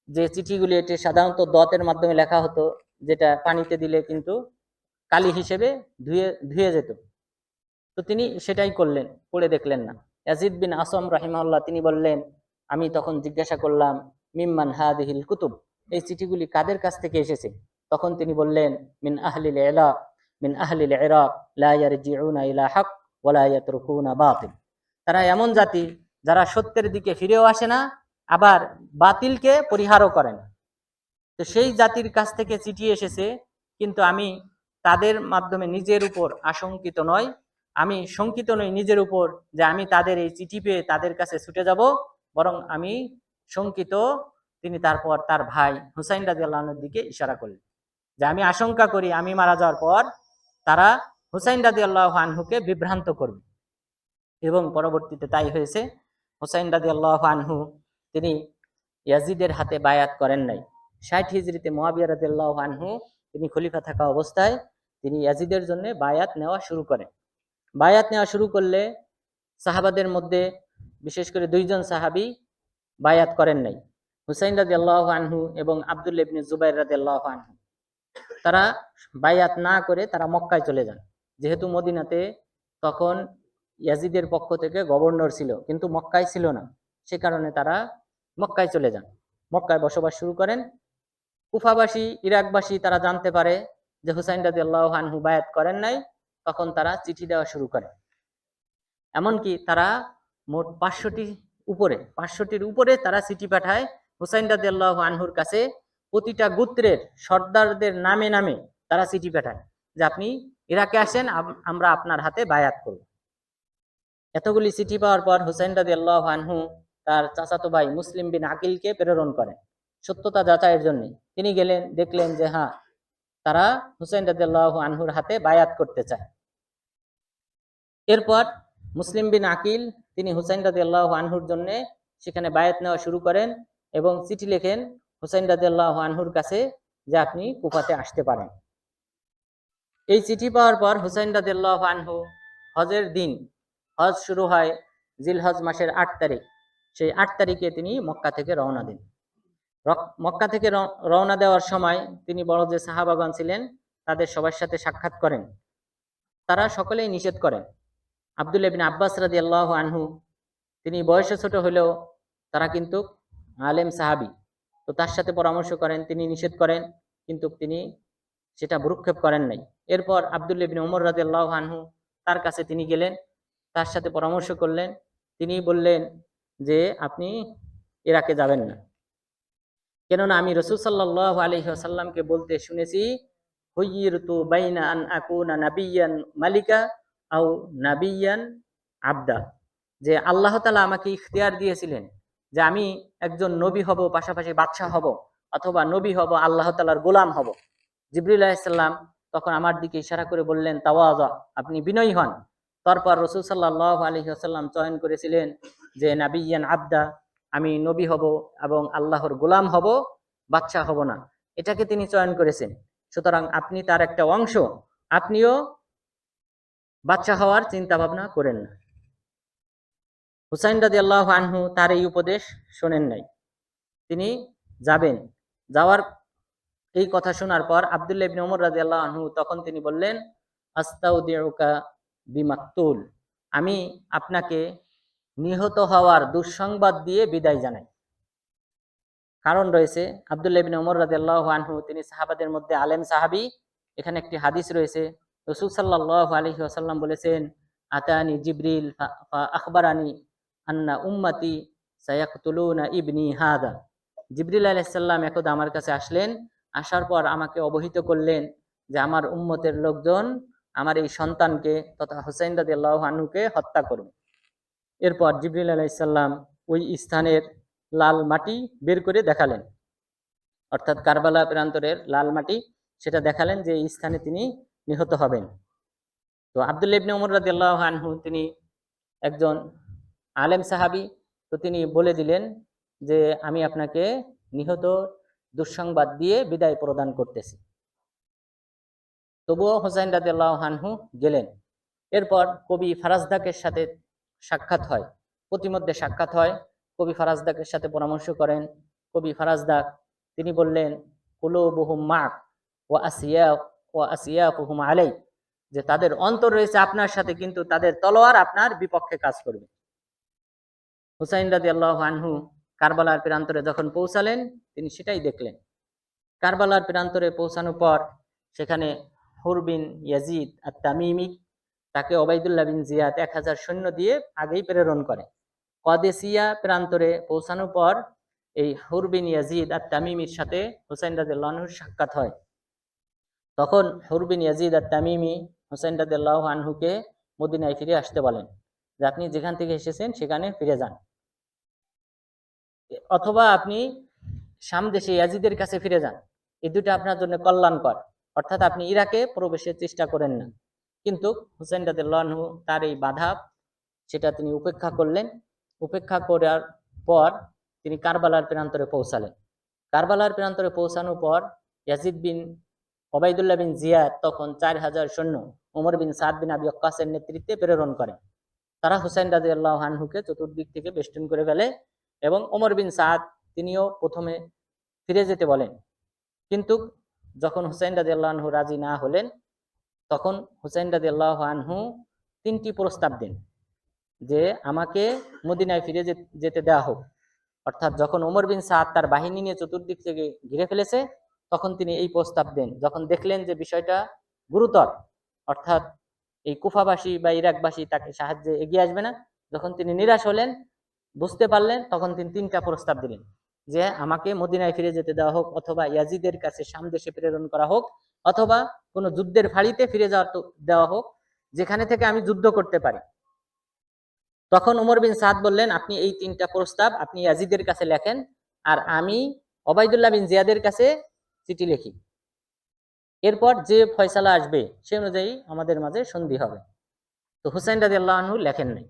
যে চিঠিগুলি, এটি সাধারণত দতের মাধ্যমে লেখা হতো, যেটা পানিতে দিলে কিন্তু কালি হিসেবে ধুয়ে যেত। তো তিনি সেটাই করলেন, পড়ে দেখলেন না। ইয়াজিদ বিন আসম রাহিমাহুল্লাহ তিনি বললেন, আমি তখন জিজ্ঞাসা করলাম, মিম্মান হাদিহিল কুতুব, এই চিঠিগুলি কাদের কাছ থেকে এসেছে? তখন তিনি বললেন, মিন আহলিল ইরাক লা ইয়ারজিউনা ইলা হক ওয়া লা ইয়াতরুকুনা বাতিল। তারা এমন জাতি যারা সত্যের দিকে ফিরেও আসে না, আবার বাতিলকে পরিহারও করে না। তো সেই জাতির কাছ থেকে চিঠি এসেছে, কিন্তু আমি তাদের মাধ্যমে নিজের উপর আশঙ্কিত নয়। আমি শঙ্কিত নই নিজের উপর যে আমি তাদের এই চিঠি পেয়ে তাদের কাছে ছুটে যাব, বরং আমি শঙ্কিত। তিনি তারপর তার ভাই হুসাইন রাদিয়াল্লাহু আনহুর দিকে ইশারা করলেন যে আমি আশঙ্কা করি আমি মারা যাওয়ার পর তারা হুসাইন রাদিয়াল্লাহু আনহুকে বিভ্রান্ত করবে। এবং পরবর্তীতে তাই হয়েছে। হুসাইন রাদিয়াল্লাহু আনহু তিনি ইয়াজিদের হাতে বায়াত করেন নাই। 60 হিজরিতে মুয়াবিয়া রাদিয়াল্লাহু আনহু তিনি খলিফা থাকা অবস্থায় তিনি ইয়াজিদের জন্য বায়াত নেওয়া শুরু করেন। বায়াত নেওয়া শুরু করলে সাহাবাদের মধ্যে বিশেষ করে দুইজন সাহাবী বায়াত করেন নাই, হুসাইন রাদিয়াল্লাহু আনহু এবং আব্দুল্লাহ ইবনে জুবাইর রাদিয়াল্লাহু আনহু। তারা বায়াত না করে তারা মক্কায় চলে যান। যেহেতু মদিনাতে তখন ইয়াজিদের পক্ষ থেকে গভর্নর ছিল, কিন্তু মক্কায় ছিল না, সে কারণে তারা মক্কায় চলে যান, মক্কায় বসবাস শুরু করেন। কুফাবাসী, ইরাকবাসী তারা জানতে পারে যে হুসাইন রাদিয়াল্লাহু আনহু বায়াত করেন নাই, তখন তারা চিঠি দেওয়া শুরু করে। এমনকি তারা মোট 500টির উপরে তারা চিঠি পাঠায় হুসাইন রাদিয়াল্লাহু আনহুর কাছে। প্রতিটা গোত্রের সর্দারদের নামে নামে তারা চিঠি পাঠায় যে আপনি ইরাকে আসেন, আমরা আপনার হাতে বায়াত করব। এতগুলি চিঠি পাওয়ার পর হুসাইন রাদিয়াল্লাহু আনহু তার চাচাতো ভাই মুসলিম বিন আকিলকে প্রেরণ করেন সত্যতা যাচাইয়ের জন্য। তিনি গেলেন, দেখলেন যে হ্যাঁ, তারা হুসাইন রাদিয়াল্লাহু আনহুর হাতে বায়াত করতে চায়। এরপর মুসলিম বিন আকিল তিনি হুসাইন রাদিয়াল্লাহু আনহুর জন্য সেখানে বায়াত নেওয়া শুরু করেন এবং চিঠি লেখেন হুসাইন রাদিয়াল্লাহু আনহুর কাছে যে আপনি কুফাতে আসতে পারেন। এই চিঠি পাওয়ার পর হুসাইন রাদিয়াল্লাহু আনহু হজের দিন, হজ শুরু হয় জিলহজ মাসের 8 তারিখ, সেই 8 তারিখে তিনি মক্কা থেকে রওনা দেন। মক্কা থেকে রওনা দেওয়ার সময় তিনি বড় যে সাহাবাগণ ছিলেন তাদের সবার সাথে সাক্ষাৎ করেন। তারা সকলেই নিষেধ করেন। আব্দুল্লাহ ইবনে আব্বাস রাদিয়াল্লাহু আনহু তিনি বয়সে ছোট হলেও তারা কিন্তু আলেম সাহাবী, তো তার সাথে পরামর্শ করেন, তিনি নিষেধ করেন, কিন্তু তিনি সেটা ভ্রুক্ষেপ করেন নাই। এরপর আব্দুল্লাহ ইবনে ওমর রাদিয়াল্লাহু আনহু তার কাছে তিনি গেলেন, তার সাথে পরামর্শ করলেন। তিনি বললেন যে আপনি ইরাকে যাবেন না। কেননা আমি রাসূল সাল্লাল্লাহু আলাইহি ওয়াসাল্লামকে বলতে শুনেছি, হুইয়িরতু বাইনা আন আকুনা নাবিয়্যান মালিকা আও নাবিয়্যান আবদা, যে আল্লাহ তাআলা আমাকে ইখতিয়ার দিয়েছিলেন যে আমি একজন নবী হব, পাশাপাশি বাদশাহ হব, অথবা নবী হব, আল্লাহ তাআলার গোলাম হব। জিবরিল আলাইহিস সালাম তখন আমার দিকে ইশারা করে বললেন, তাওয়াযা, আপনি বিনয়ী হন। তারপর রাসূল সাল্লাল্লাহু আলাইহি ওয়াসাল্লাম চয়ন করেছিলেন যে নাবিয়্যান আবদা, আমি নবী হব এবং আল্লাহর গোলাম হব, বাদশাহ হব না, এটাকে তিনি চয়ন করেছেন। সুতরাং আপনি তার একটা অংশ, আপনিও বাদশাহ হওয়ার চিন্তা ভাবনা করেন না। হুসাইন রাদিয়াল্লাহু আনহু তার এই উপদেশ শোনেন নাই, তিনি যাবেন। যাওয়ার এই কথা শোনার পর আব্দুল্লাহ ইবনে ওমর রাদিয়াল্লাহু আনহু তখন তিনি বললেন, আস্তাউদিউকা বিমাকতুল, আমি আপনাকে নিহত হওয়ার দুঃসংবাদ দিয়ে বিদায় জানাই। কারণ রয়েছে, আব্দুল্লাহ ইবনে ওমর রাদিয়াল্লাহু আনহু তিনি সাহাবাদের মধ্যে আলেম সাহাবী। এখানে একটি হাদিস রয়েছে, রাসূল সাল্লাল্লাহু আলাইহি ওয়াসাল্লাম বলেছেন, আতানি জিবরিল ফা আখবারানি আন্না উম্মতি সায়াকতুলুনা ইবনি হাদা। জিবরিল আলাইহিস সালাম একদা আমার কাছে আসলেন, আসার পর আমাকে অবহিত করলেন যে আমার উম্মতের লোকজন আমার এই সন্তানকে তথা হুসাইন রাদিয়াল্লাহু আনহুকে হত্যা করবে। এরপর জিবরিল আলাইহিস সালাম ওই স্থানের লাল মাটি বের করে দেখালেন, অর্থাৎ কারবালা প্রান্তরের লাল মাটি, সেটা দেখালেন যে এই স্থানে তিনি নিহত হবেন। তো আব্দুল্লাহ ইবনে ওমর রাদিয়াল্লাহু আনহু তিনি একজন আলেম সাহাবী, তো তিনি বলে দিলেন যে আমি আপনাকে নিহত দুঃসংবাদ দিয়ে বিদায় প্রদান করতেছি। তবুও হুসাইন রাদিয়াল্লাহু আনহু গেলেন। এরপর কবি ফারাজদাকের সাথে সাক্ষাৎ হয়, প্রতিমধ্যে সাক্ষাৎ হয়। কবি ফারাজদাকের সাথে পরামর্শ করেন। কবি ফারাজদাক তিনি বললেন, কুলুবুহুম মাক ওয়া আসিয়াফুহুম আলাইক, যে তাদের অন্তর রয়েছে আপনার সাথে, কিন্তু তাদের তলোয়ার আপনার বিপক্ষে কাজ করবে। হুসাইন রাদিয়াল্লাহু আনহু কারবালার প্রান্তরে যখন পৌঁছালেন, তিনি সেটাই দেখলেন। কারবালার প্রান্তরে পৌঁছানোর পর সেখানে হুর বিন ইয়াজিদ আত-তামিমি, তাকে ওবাইদুল্লাহ বিন জিয়াদ 1000 সৈন্য দিয়ে আগেই প্রেরণ করে। কদেসিয়া প্রান্তরে পৌঁছানোর পর এই হুর বিন ইয়াজিদ আত-তামিমির সাথে হুসাইন রাদিয়াল্লাহু আনহুর সাক্ষাৎ হয়। তখন হুর বিন ইয়াজিদ আত-তামিমি হুসাইন রাদিয়াল্লাহু আনহুকে মদিনায় ফিরে আসতে বলেন, যে আপনি যেখান থেকে এসেছেন সেখানে ফিরে যান, অথবা আপনি শাম দেশে ইয়াজিদের কাছে ফিরে যান, এই দুটো আপনার জন্য কল্যাণকর। অর্থাৎ আপনি ইরাকে প্রবেশের চেষ্টা করেন না। কিন্তু হুসাইন রাদিয়াল্লাহু আনহু তার এই বাধা, সেটা তিনি উপেক্ষা করলেন। উপেক্ষা করার পর তিনি কারবালার প্রান্তরে পৌঁছালেন। কারবালার প্রান্তরে পৌঁছানোর পর ইয়াজিদ বিন ওবাইদুল্লাহ বিন জিয়াদ তখন 4000 সৈন্য ওমর বিন সাদ বিন আবি ওয়াক্কাসের নেতৃত্বে প্রেরণ করেন। তারা হুসাইন রাদিয়াল্লাহু আনহুকে চতুর্দিক থেকে বেষ্টন করে ফেলে এবং ওমর বিন সাদ তিনিও প্রথমে ফিরে যেতে বলেন। কিন্তু যখন হুসাইন রাদিয়াল্লাহু আনহু রাজি না হলেন, তখন হুসাইন রাদিয়াল্লাহু আনহু 3টি প্রস্তাব দেন যে আমাকে মদিনায় ফিরে যেতে দেওয়া হোক। অর্থাৎ যখন ওমর বিন সাদ তার বাহিনী নিয়ে চতুর্দিক থেকে ঘিরে ফেলেছে, তখন তিনি এই প্রস্তাব দেন। যখন দেখলেন যে বিষয়টা গুরুতর, অর্থাৎ এই কুফাবাসী বা ইরাকবাসী তাকে সাহায্যে এগিয়ে আসবে না, যখন তিনি নিরাশ হলেন, বুঝতে পারলেন, তখন তিনি 3টা প্রস্তাব দিলেন যে আমাকে মদিনায় ফিরে যেতে দেওয়া হোক, অথবা ইয়াজিদের কাছে শাম দেশে প্রেরণ করা হোক, অথবা কোনো যুদ্ধের ফাঁড়িতে ফিরে দেওয়া হোক, যেখানে থেকে আমি যুদ্ধ করতে পারি। তখন ওমর বিন সাদ বললেন, আপনি এই 3টা প্রস্তাব আপনি ইয়াজিদের কাছে লেখেন, আর আমি ওবাইদুল্লাহ বিন জিয়াদের কাছে চিঠি লিখি। এরপর যে ফয়সালা আসবে সে অনুযায়ী আমাদের মাঝে সন্ধি হবে। তো হুসাইন রাদিয়াল্লাহু আনহু লেখেন নাই,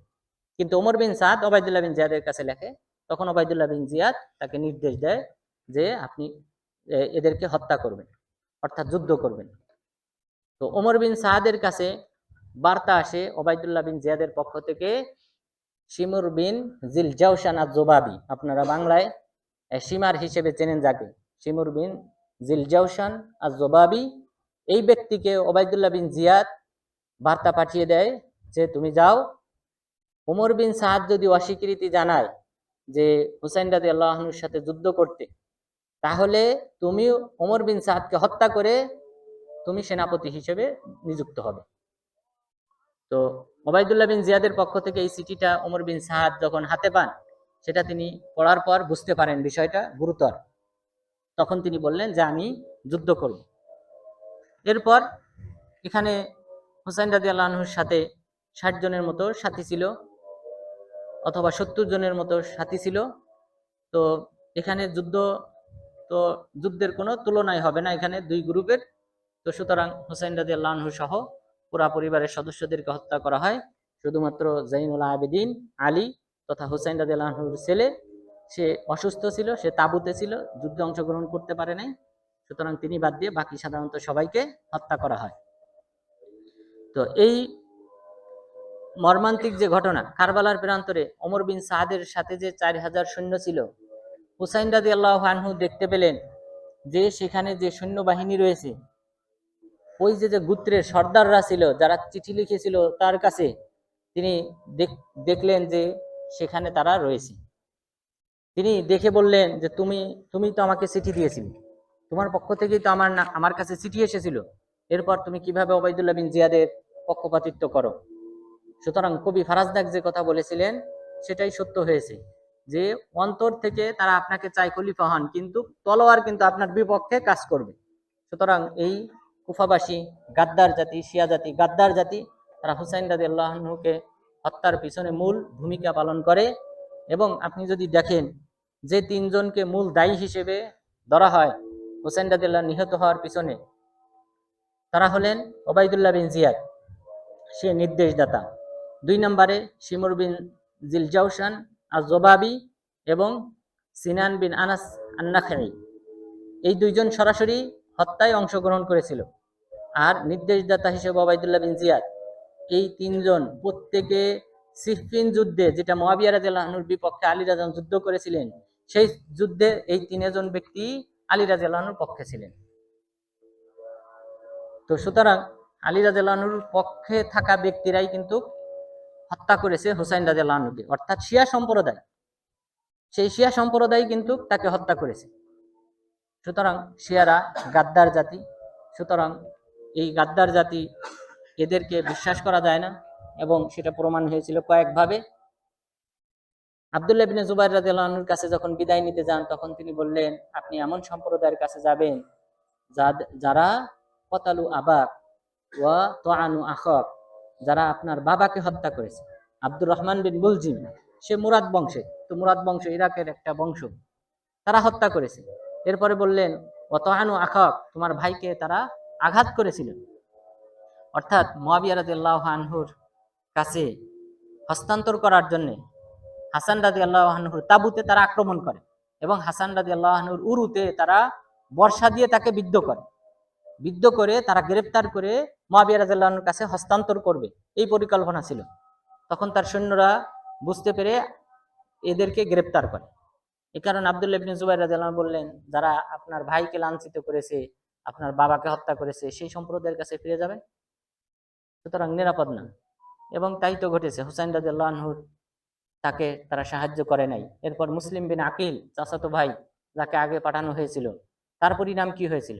কিন্তু ওমর বিন সাদ ওবাইদুল্লাহ বিন জিয়াদের কাছে লেখে। তখন ওবাইদুল্লাহ বিন জিয়াদ তাকে নির্দেশ দেয় যে আপনি এদেরকে হত্যা করবেন, অর্থাৎ যুদ্ধ করবেন। তো ওমর বিন সাদের কাছে বার্তা আসে ওবাইদুল্লাহ বিন জিয়াদের পক্ষ থেকে, শিমুর বিন জিলজাওশান আজ-জুবাবি, আপনারা বাংলায় শিমার হিসেবে চেনেন যাকে, শিমুর বিন জিলজাওশান আজ-জুবাবি, এই ব্যক্তিকে ওবাইদুল্লাহ বিন জিয়াদ বার্তা পাঠিয়ে দেয় যে তুমি যাও, ওমর বিন সাদ যদি অস্বীকৃতি জানায় যে হুসাইন রাদিয়াল্লাহু আনহুর সাথে যুদ্ধ করতে, তাহলে তুমি ওমর বিন সাদকে হত্যা করে তুমি সেনাপতি হিসেবে নিযুক্ত হবে। তো ওবাইদুল্লাহ বিন জিয়াদের পক্ষ থেকে এই চিঠিটা ওমর বিন সাদ যখন হাতে পান, সেটা তিনি পড়ার পর বুঝতে পারেন বিষয়টা গুরুতর। তখন তিনি বললেন যে আমি যুদ্ধ করব। এরপর এখানে হুসাইন রাদিয়াল্লাহু আনহুর সাথে ৬০ জনের মতো সাথী ছিল, অথবা ৭০ জনের মতো সাথী ছিল। তো এখানে তো যুদ্ধের কোনো তুলনাই হবে না এখানে দুই গ্রুপের। তো সুতরাং হুসাইন রাদিয়াল্লাহু আনহু সহ পুরা পরিবারের সদস্যদেরকে হত্যা করা হয়। শুধুমাত্র জাইনুল আবেদিন আলী তথা হুসাইন রাদিয়াল্লাহু আনহুর ছেলে, সে অসুস্থ ছিল, সে তাঁবুতে ছিল, যুদ্ধে অংশগ্রহণ করতে পারে নাই। সুতরাং তিনি বাদ দিয়ে বাকি সাধারণত সবাইকে হত্যা করা হয়। তো এই মর্মান্তিক যে ঘটনা, কারবালার প্রান্তরে ওমর বিন সাদের সাথে যে ৪,০০০ সৈন্য ছিল, হুসাইন রাদিয়াল্লাহু আনহু দেখতে পেলেন যে সেখানে যে সৈন্যবাহিনী রয়েছে, ওই যে গোত্রের সর্দাররা ছিল যারা চিঠি লিখেছিল তার কাছে, তিনি দেখলেন যে সেখানে তারা রয়েছে। তিনি দেখে বললেন যে তুমি তো আমাকে চিঠি দিয়েছিলে, তোমার পক্ষ থেকেই তো আমার কাছে চিঠি এসেছিল, এরপর তুমি কিভাবে ওবাইদুল্লাহ বিন জিয়াদের পক্ষপাতিত্ব করো? সুতরাং কবি ফারাজদাক যে কথা বলেছিলেন সেটাই সত্য হয়েছে, যে অন্তর থেকে তারা আপনাকে চাই খলিফা হন, কিন্তু তলোয়ার কিন্তু আপনার বিপক্ষে কাজ করবে। সুতরাং এই কুফাবাসী গাদ্দার জাতি, শিয়া জাতি গাদ্দার জাতি, তারা হুসাইন রাদিয়াল্লাহু আনহুকে হত্যার পিছনে মূল ভূমিকা পালন করে। এবং আপনি যদি দেখেন যে তিনজনকে মূল দায়ী হিসেবে ধরা হয় হুসাইন রাদিয়াল্লাহু নিহত হওয়ার পিছনে, তারা হলেন ওবাইদুল্লাহ বিন জিয়াদ, সে নির্দেশদাতা। ২ নম্বরে শিমুর বিন জিলজাউশান আজ-জবাবি এবং সিনান বিন আনাস আন-নাখঈ, এই দুইজন সরাসরি হত্যায় অংশগ্রহণ করেছিল। আর নির্দেশদাতা হিসেবে ওবাইদুল্লাহ বিন জিয়াদ। এই তিনজন প্রত্যেকে সিফফিন যুদ্ধে, যেটা মুআবিয়া রাদিয়াল্লাহু আনহুর বিপক্ষে আলী রাদিয়াল্লাহু আনহু যুদ্ধ করেছিলেন, সেই যুদ্ধে এই তিনজন ব্যক্তি আলী রাদিয়াল্লাহু আনহুর পক্ষে ছিলেন। তো সুতরাং আলী রাদিয়াল্লাহু আনহুর পক্ষে থাকা ব্যক্তিরাই কিন্তু হত্যা করেছে হুসাইন রাদিয়াল্লাহু আনহুকে, অর্থাৎ শিয়া সম্প্রদায়, সেই শিয়া সম্প্রদায় কিন্তু তাকে হত্যা করেছে। সুতরাং শিয়ারা গাদ্দার জাতি। সুতরাং এই গাদ্দার জাতি, এদেরকে বিশ্বাস করা যায় না, এবং সেটা প্রমাণ হয়েছিল কয়েকভাবে। আব্দুল্লাহ ইবনে জুবাইর রাদিয়াল্লাহু আনহুর কাছে যখন বিদায় নিতে যান, তখন তিনি বললেন, আপনি এমন সম্প্রদায়ের কাছে যাবেন যারা কতালু আবাক ওয়া তাআনু আখাক, যারা আপনার বাবাকে হত্যা করেছে। আব্দুর রহমান বিন মুলজিম, সে মুরাদ বংশে, তো মুরাদ বংশ ইরাকের একটা বংশ, তারা হত্যা করেছে। এরপরে বললেন ওয়া তাআনু আখাক, তোমার ভাইকে তারা আঘাত করেছিল। অর্থাৎ মুআবিয়া রাদিয়াল্লাহু আনহুর কাছে হস্তান্তর করার জন্য হাসান রাদিয়াল্লাহু আনহুর তাবুতে তারা আক্রমণ করে, এবং হাসান রাদিয়াল্লাহু আনহুর উরুতে তারা বর্ষা দিয়ে তাকে বিদ্ধ করে তারা গ্রেফতার করে মুআবিয়া রাদিয়াল্লাহু আনহুর কাছে হস্তান্তর করবে, এই পরিকল্পনা ছিল। তখন তার সৈন্যরা বুঝতে পেরে এদেরকে গ্রেফতার করে। এই কারণে আব্দুল্লাহ ইবনে জুবাইর রাদিয়াল্লাহু আনহু বললেন, যারা আপনার ভাইকে লাঞ্ছিত করেছে, আপনার বাবাকে হত্যা করেছে, সেই সম্প্রদায়ের কাছে ফিরে যাবেন, সুতরাং নিরাপদ না। এবং তাই তো ঘটেছে, হুসাইন রাদিয়াল্লাহু আনহুর তাকে তারা সাহায্য করে নাই। এরপর মুসলিম বিন আকিল, চাচাতো ভাই, যাকে আগে পাঠানো হয়েছিল, তার পরিণাম কি হয়েছিল?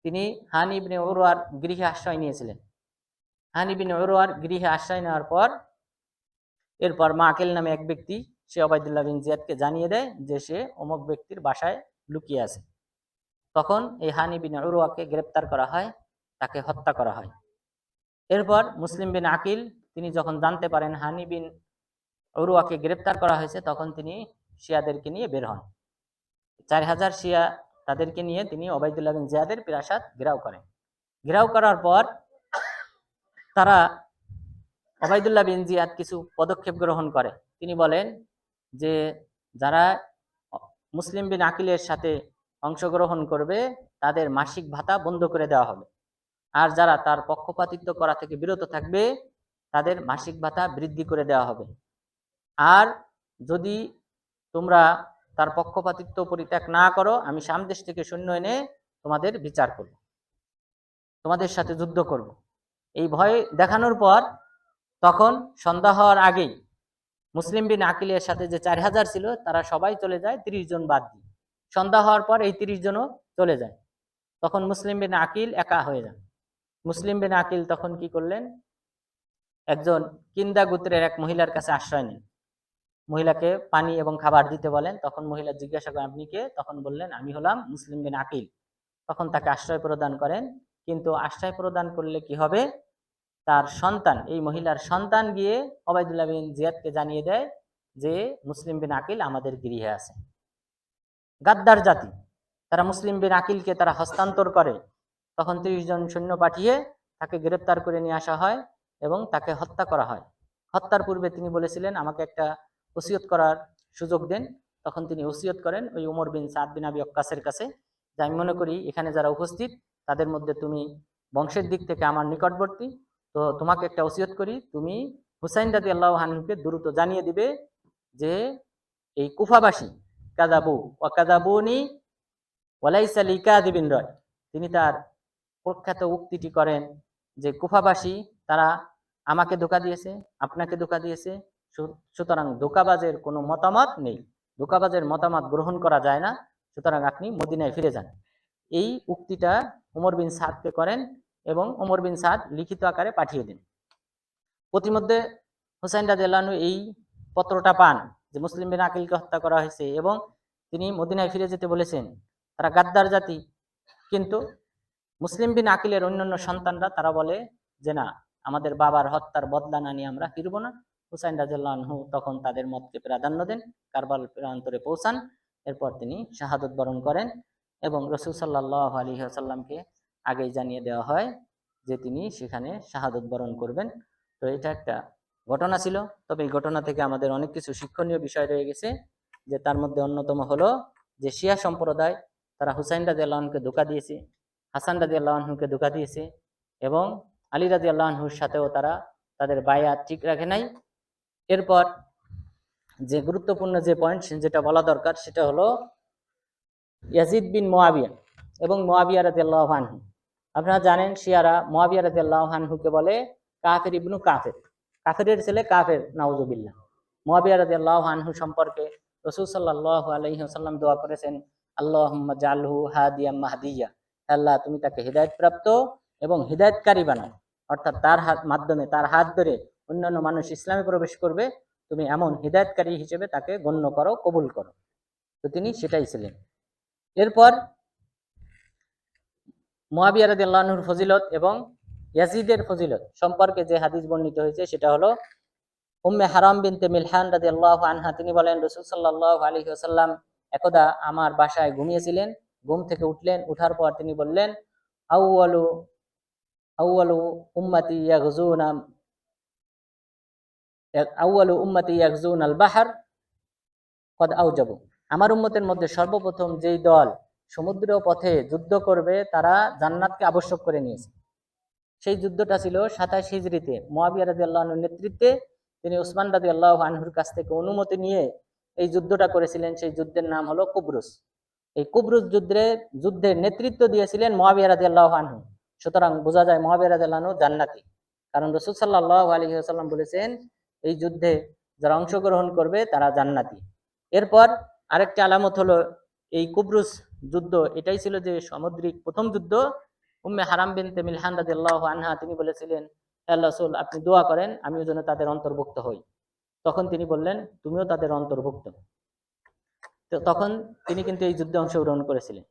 তিনি হানি ইবনে উরওয়ার গৃহে আশ্রয় নিয়েছিলেন। হানি বিন উরওয়ার গৃহে আশ্রয় নেওয়ার পর এরপর মাকিল নামে এক ব্যক্তি, সে ওবাইদুল্লাহ বিন জিয়াদকে জানিয়ে দেয় যে সে অমুক ব্যক্তির বাসায় লুকিয়ে আছে। তখন এই হানি বিন উরওয়াকে গ্রেপ্তার করা হয়, তাকে হত্যা করা হয়। এরপর মুসলিম বিন আকিল, তিনি যখন জানতে পারেন হানি বিন উরওয়াকে গ্রেপ্তার করা হয়েছে, তখন তিনি শিয়াদেরকে নিয়ে বের হন। ৪,০০০ শিয়া, তাদেরকে নিয়ে তিনি ওবাইদুল্লাহ বিন জিয়াদের প্রাসাদ ঘেরাও করেন। ঘেরাও করার পর তারা, ওবাইদুল্লাহ বিন জিয়াদ কিছু পদক্ষেপ গ্রহণ করে। তিনি বলেন যে যারা মুসলিম বিন আকিলের সাথে অংশগ্রহণ করবে তাদের মাসিক ভাতা বন্ধ করে দেওয়া হবে, আর যারা তার পক্ষপাতিত্ব করা থেকে বিরত থাকবে তাদের মাসিক ভাতা বৃদ্ধি করে দেওয়া হবে। আর যদি তোমরা তার পক্ষপাতিত্ব পরিত্যাগ না করো, আমি সামদেশ থেকে সৈন্য এনে তোমাদের বিচার করব, তোমাদের সাথে যুদ্ধ করব। এই ভয় দেখানোর পর তখন সন্ধ্যা হওয়ার আগেই মুসলিম বিন আকিলের সাথে যে ৪,০০০ ছিল তারা সবাই চলে যায়, ৩০ জন বাদ দিয়ে। সন্ধ্যা হওয়ার পর এই ৩০ জনও চলে যায়। তখন মুসলিম বিন আকিল একা হয়ে যান। মুসলিম বিন আকিল তখন কি করলেন, একজন কিন্দা গোত্রের এক মহিলার কাছে আশ্রয় নেন। মহিলাকে পানি এবং খাবার দিতে বলেন। তখন মহিলা জিজ্ঞাসা করেন, আপনি কে? তখন বললেন, আমি হলাম মুসলিম বিন আকিল। তখন তাকে আশ্রয় প্রদান করেন। কিন্তু আশ্রয় প্রদান করলে কি হবে, তার সন্তান, এই মহিলার সন্তান গিয়ে ওবায়দুল্লাহ বিন জিয়াদকে জানিয়ে দেয় যে মুসলিম বিন আকিল আমাদের গৃহে আছে। গাদ্দার জাতি, তারা মুসলিম বিন আকিলকে তারা হস্তান্তর করে। তখন 30 জন সৈন্য পাঠিয়ে তাকে গ্রেপ্তার করে নিয়ে আসা হয় এবং তাকে হত্যা করা হয়। হত্যার পূর্বে তিনি বলেছিলেন, আমাকে একটা ওসিয়ত করার সুযোগ দেন। তখন তিনি ওসিয়ত করেন ওই উমর বিন সাদ বিন আবি ওয়াক্কাসের কাছে, যে আমি মনে করি এখানে যারা উপস্থিত তাদের মধ্যে তুমি বংশের দিক থেকে আমার নিকটবর্তী, তো তোমাকে একটা ওসিয়ত করি, তুমি হুসাইন রাদিয়াল্লাহু আনহুকে দ্রুত জানিয়ে দিবে যে এই কুফাবাসী কাযাবু ওয়া কাযাবুনি ওয়ালাইসা লিকাযিবিন রয়, তিনি তার প্রখ্যাত উক্তিটি করেন যে কুফাবাসী তারা আমাকে ধোঁকা দিয়েছে, আপনাকে ধোঁকা দিয়েছে, সুতরাং ধোঁকাবাজের কোনো মতামত নেই, ধোঁকাবাজের মতামত গ্রহণ করা যায় না, সুতরাং আপনি মদিনায় ফিরে যান। এই উক্তিটা ওমর বিন সাদকে করেন এবং ওমর বিন সাদ লিখিত আকারে পাঠিয়ে দেন। প্রতিমধ্যে হুসাইন রাদিয়াল্লাহু আনহু এই পত্রটা পান যে মুসলিম বিন আকিলকে হত্যা করা হয়েছে এবং তিনি মদিনায় ফিরে যেতে বলেছেন। তারা গাদ্দার জাতি, কিন্তু মুসলিম বিন আকিলের অন্যান্য সন্তানরা তারা বলে যে না, আমাদের বাবার হত্যার বদলা না নিয়ে আমরা ফিরবো না। হুসাইন রাদিয়াল্লাহু আনহু তখন তাদের মতকে প্রাধান্য দেন, কারবাল প্রান্তরে পৌঁছান। এরপর তিনি শাহাদত বরণ করেন এবং রাসূল সাল্লাল্লাহু আলাইহি ওয়াসাল্লামকে আগেই জানিয়ে দেওয়া হয় যে তিনি সেখানে শাহাদত বরণ করবেন। তো এটা একটা ঘটনা ছিল। তবে এই ঘটনা থেকে আমাদের অনেক কিছু শিক্ষণীয় বিষয় রয়ে গেছে, যে তার মধ্যে অন্যতম হলো যে শিয়া সম্প্রদায় তারা হুসাইন রাদিয়াল্লাহু আনহুকে ধোঁকা দিয়েছে, হাসান রাদিয়াল্লাহু আনহুকে ধোঁকা দিয়েছে এবং আলী রাদিয়াল্লাহু আনহুর সাথেও তারা তাদের বায়াত ঠিক রাখে নাই। এরপর যে গুরুত্বপূর্ণ যে পয়েন্ট যেটা বলা দরকার সেটা হলো ইয়াজিদ বিন মুয়াবিয়া এবং মুয়াবিয়া রাদিয়াল্লাহু আনহু। আপনারা জানেন শিয়ারা মুয়াবিয়া রাদিয়াল্লাহু আনহুকে বলে কাফের ইবনু কাফের, কাফেরের ছেলে কাফের, নাউজুবিল্লাহ। মুয়াবিয়া রাদিয়াল্লাহু আনহু সম্পর্কে রাসূল সাল্লাল্লাহু আলাইহি ওয়াসাল্লাম দোয়া করেছেন, আল্লাহুম্মা জাআলহু হাদিয়াম মাহদিয়া, আল্লাহ তুমি তাকে হিদায়াত প্রাপ্ত এবং হিদায়াতকারী বানাও, অর্থাৎ তার মাধ্যমে, তার হাত ধরে অন্যান্য মানুষ ইসলামে প্রবেশ করবে, তুমি এমন হিদায়াতকারী হিসেবে তাকে গণ্য করো, কবুল করো। তো তিনি সেটাই ছিলেন। এরপর মুয়াবিয়া রাদিয়াল্লাহু আনহুর ফজিলত এবং ইয়াজিদের ফজিলত সম্পর্কে যে হাদিস বর্ণিত হয়েছে সেটা হলো উম্মে হারাম বিনতে মিলহান রাদিয়াল্লাহু আনহা, তিনি বলেন রাসূল সাল্লাল্লাহু আলাইহি ওয়াসাল্লাম একদা আমার বাসায় ঘুমিয়েছিলেন, ঘুম থেকে উঠলেন, উঠার পর তিনি বললেন, আউয়ালু আউয়ালু উম্মতি ইয়াগজুনা আউয়ালু উম্মতি ইয়াগজুনাল বাহর কদ আউজাবু, আমার উম্মতের মধ্যে সর্বপ্রথম যেই দল সমুদ্র পথে যুদ্ধ করবে তারা জান্নাতকে আবশ্যক করে নিয়েছে। সেই যুদ্ধটা ছিল 27 হিজরিতে মুয়াবিয়া রাদিয়াল্লাহু আনহুর নেতৃত্বে। তিনি উসমান রাদিয়াল্লাহু আনহুর কাছ থেকে অনুমতি নিয়ে এই যুদ্ধটা করেছিলেন। সেই যুদ্ধের নাম হলো কুবরুস। এই কুবরুস যুদ্ধের নেতৃত্ব দিয়েছিলেন মুয়াবিয়া রাদিয়াল্লাহু আনহু। সুতরাং বোঝা যায় মুয়াবিয়া রাদিয়াল্লাহু আনহু জান্নাতি, কারণ রাসূল সাল্লাল্লাহু আলাইহি ওয়াসাল্লাম বলেছেন এই যুদ্ধে যারা অংশগ্রহণ করবে তারা জান্নাতি। এরপর আরেকটি আলামত হলো এই কুবরুস যুদ্ধ, এটাই ছিল যে সামুদ্রিক প্রথম যুদ্ধ। উম্মে হারাম বিনতে মিলহান রাদিয়াল্লাহু আনহা তিনি বলেছিলেন, হে আল্লাহর রাসূল আপনি দোয়া করেন আমিও যেন তাদের অন্তর্ভুক্ত হই। তখন তিনি বললেন, তুমিও তাদের অন্তর্ভুক্ত। তো তখন তিনি কিন্তু এই যুদ্ধে অংশগ্রহণ করেছিলেন।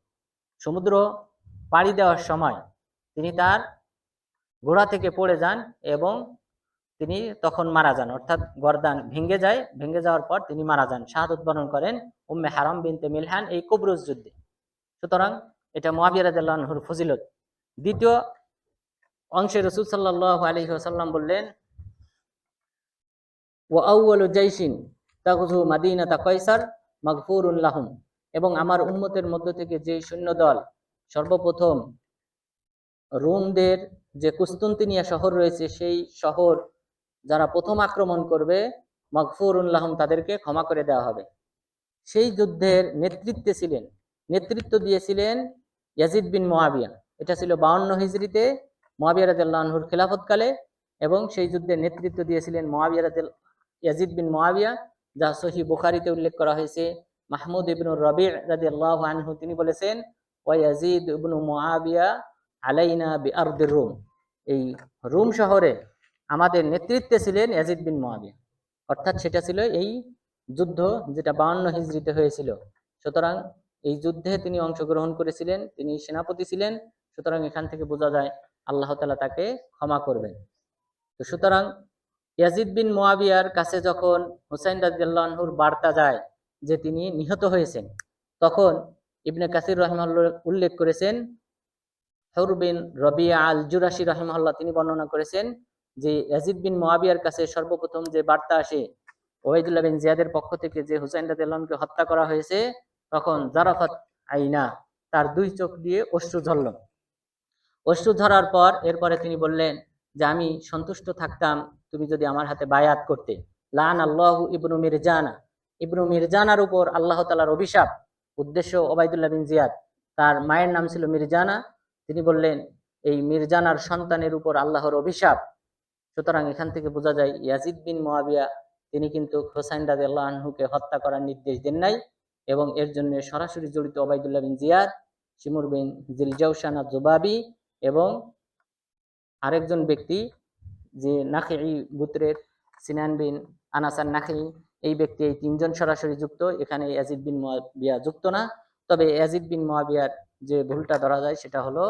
সমুদ্র পাড়ি দেওয়ার সময় তিনি তার ঘোড়া থেকে পড়ে যান এবং তিনি তখন মারা যান, অর্থাৎ গর্দান ভেঙে যায়, ভেঙে যাওয়ার পর তিনি মারা যান, শাহাদত বরণ করেন উম্মে হারাম বিনতে মিলহান এই কুবরুস যুদ্ধে। সুতরাং এটা মুয়াবিয়া রাদিয়াল্লাহু আনহুর ফজিলত। দ্বিতীয় অংশে রাসূল সাল্লাল্লাহু আলাইহি ওয়াসাল্লাম বললেন, ওয়া আউয়ালু জাইশিন তাগযু মাদিনাতা কায়সার মাগফুরুন লাহুম, এবং আমার উম্মতের মধ্য থেকে যে সৈন্য দল সর্বপ্রথম রোমদের যে কুস্তুনতিনিয়া শহর রয়েছে সেই শহর যারা প্রথম আক্রমণ করবে, মাগফুরুন লাহুম তাদেরকে ক্ষমা করে দেওয়া হবে। সেই যুদ্ধের নেতৃত্ব দিয়েছিলেন ইয়াজিদ বিন মুয়াবিয়া। এটা ছিল 52 হিজরিতে মুয়াবিয়া রাদিয়াল্লাহু আনহুর খেলাফতকালে, এবং সেই যুদ্ধের নেতৃত্ব দিয়েছিলেন ইয়াজিদ বিন মুয়াবিয়া, যা সহিহ বুখারীতে উল্লেখ করা হয়েছে। মাহমুদ ইবনে রবি' রাদিয়াল্লাহু আনহু তিনি বলেছেন, ওয়া ইয়াজিদ ইবনে মুয়াবিয়া আলাইনা বিআরদির রুম, এই রোম শহরে আমাদের নেতৃত্বে ছিলেন ইয়াজিদ বিন মুয়াবিয়া, অর্থাৎ সেটা ছিল এই যুদ্ধ, যেটা 52 হিজরিতে হয়েছিল। সুতরাং এই যুদ্ধে তিনি অংশগ্রহণ করেছিলেন, তিনি সেনাপতি ছিলেন। সুতরাং এখান থেকে বোঝা যায় আল্লাহ তাআলা তাকে ক্ষমা করবেন। তো সুতরাং ইয়াজিদ বিন মুয়াবিয়ার কাছে যখন হুসাইন রাদিয়াল্লাহু আনহুর বার্তা যায় যে তিনি নিহত হয়েছেন, তখন ইবনে কাসির রাহিমাহুল্লাহ উল্লেখ করেছেন, হুর বিন রবিয়া আল জুরাশি রাহিমাহুল্লাহ তিনি বর্ণনা করেছেন যে ইয়াজিদ বিন মুয়াবিয়ার কাছে সর্বপ্রথম যে বার্তা আসে ওবাইদুল্লাহ বিন জিয়াদের পক্ষ থেকে যে হুসাইন রাদিয়াল্লাহু আনহুকে হত্যা করা হয়েছে, তখন জারাফাত আইনা, তার দুই চোখ দিয়ে অশ্রু ঝরল। অশ্রু ঝরার পর এরপরে তিনি বললেন যে আমি সন্তুষ্ট থাকতাম তুমি যদি আমার হাতে বায়াত করতে। লান আল্লাহু ইবনু মিরজানা, ইবনু মিরজানার উপর আল্লাহ তাআলার অভিশাপ। উদ্দেশ্য ওবাইদুল্লাহ বিন জিয়াদ, তার মায়ের নাম ছিল মিরজানা। তিনি বললেন এই মিরজানার সন্তানের উপর আল্লাহর অভিশাপ। সুতরাং এখান থেকে বোঝা যায় ইয়াজিদ বিন মুয়াবিয়া তিনি কিন্তু হুসাইন রাদিয়াল্লাহু আনহুকে হত্যা করার নির্দেশ দেন নাই, এবং এর জন্য সরাসরি জড়িত ওবাইদুল্লাহ বিন জিয়াদ, শিমুর বিন জিলজাউশান আয-যুবাবি এবং আরেকজন ব্যক্তি যে নাখঈ গোত্রের সিনান বিন আনাস আন-নাখঈ, এই ব্যক্তি, এই তিনজন সরাসরি যুক্ত। এখানে ইয়াজিদ বিন মুয়াবিয়া যুক্ত না। তবে ইয়াজিদ বিন মুয়াবিয়ার যে ভুলটা ধরা যায় সেটা হলো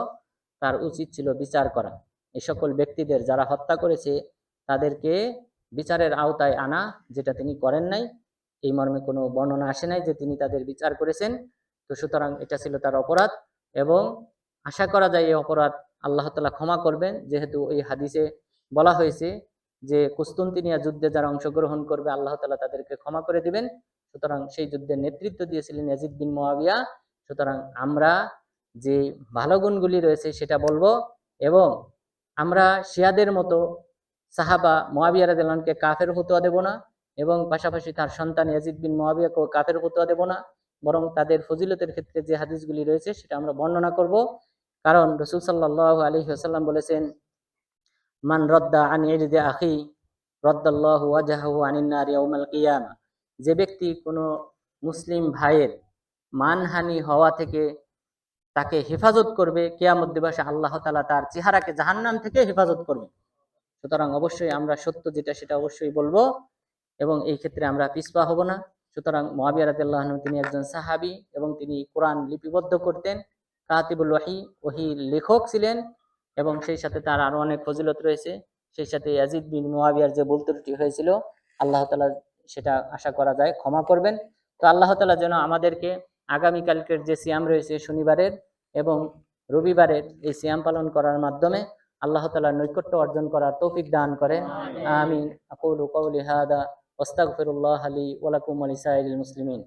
তার উচিত ছিল বিচার করা। এই সকল ব্যক্তিদের যারা হত্যা করেছে তাদেরকে বিচারের আওতায় আনা, যেটা তিনি করেন নাই। এই মর্মে কোনো বর্ণনা আসে নাই যে তিনি তাদের বিচার করেছেন। তো সুতরাং এটা ছিল তার অপরাধ, এবং আশা করা যায় এই অপরাধ আল্লাহ তাআলা ক্ষমা করবেন, যেহেতু এই হাদিসে বলা হয়েছে যে কুস্তুনতিনিয়া যুদ্ধে যারা অংশগ্রহণ করবে আল্লাহ তাআলা তাদেরকে ক্ষমা করে দিবেন। সুতরাং সেই যুদ্ধের নেতৃত্ব দিয়েছিলেন ইয়াজিদ বিন মুয়াবিয়া। সুতরাং আমরা যে ভালো গুণগুলি রয়েছে সেটা বলবো, এবং আমরা শিয়াদের মতো সাহাবা মুয়াবিয়া রাদিয়াল্লাহু আনহুকে কাফের ফতোয়া দেব না, এবং পাশাপাশি তার সন্তান ইয়াজিদ বিন মুয়াবিয়াকেও কাফের ফতোয়া দেব না। বরং তাদের ফজিলতের ক্ষেত্রে যে হাদিসগুলি রয়েছে সেটা আমরা বর্ণনা করব। কারণ রাসূল সাল্লাল্লাহু আলাইহি ওয়াসাল্লাম বলেছেন, মান রাদ্দা আন ইরদি আখি রাদ্দাল্লাহু ওয়াজহাহু আনিন নার ইয়াউমাল কিয়ামা। যে ব্যক্তি কোনো মুসলিম ভাইয়ের মানহানি হওয়া থেকে তাকে হেফাজত করবে, কিয়ামত দিবসে আল্লাহ তাআলা তার চেহারাকে জাহান্নাম থেকে হেফাজত করবে। সুতরাং অবশ্যই আমরা সত্য যেটা সেটা অবশ্যই বলবো, এবং এই ক্ষেত্রে আমরা পিছপা হব না। সুতরাং মুয়াবিয়া রাদিয়াল্লাহু আনহু তিনি একজন সাহাবী, এবং তিনি কোরআন লিপিবদ্ধ করতেন, কাতিবুল ওয়াহি, ওহী লেখক ছিলেন, এবং সেই সাথে তার আরো অনেক ফজিলত রয়েছে। সেই সাথে ইয়াজিদ বিন মুয়াবিয়ার যে ভুল ত্রুটি হয়েছিল আল্লাহ তাআলা সেটা আশা করা যায় ক্ষমা করবেন। তো আল্লাহ তাআলা যেন আমাদেরকে আগামীকালকের যে সিয়াম রয়েছে শনিবারের এবং রবিবারের, এই সিয়াম পালন করার মাধ্যমে আল্লাহ তাআলার নৈকট্য অর্জন করার তৌফিক দান করেন। আমিন। আকুলু কওলি হাদা ওয়াস্তাগফিরুল্লাহ লি ওয়া লাকুম ওয়া লিসাইরিল মুসলিমিন।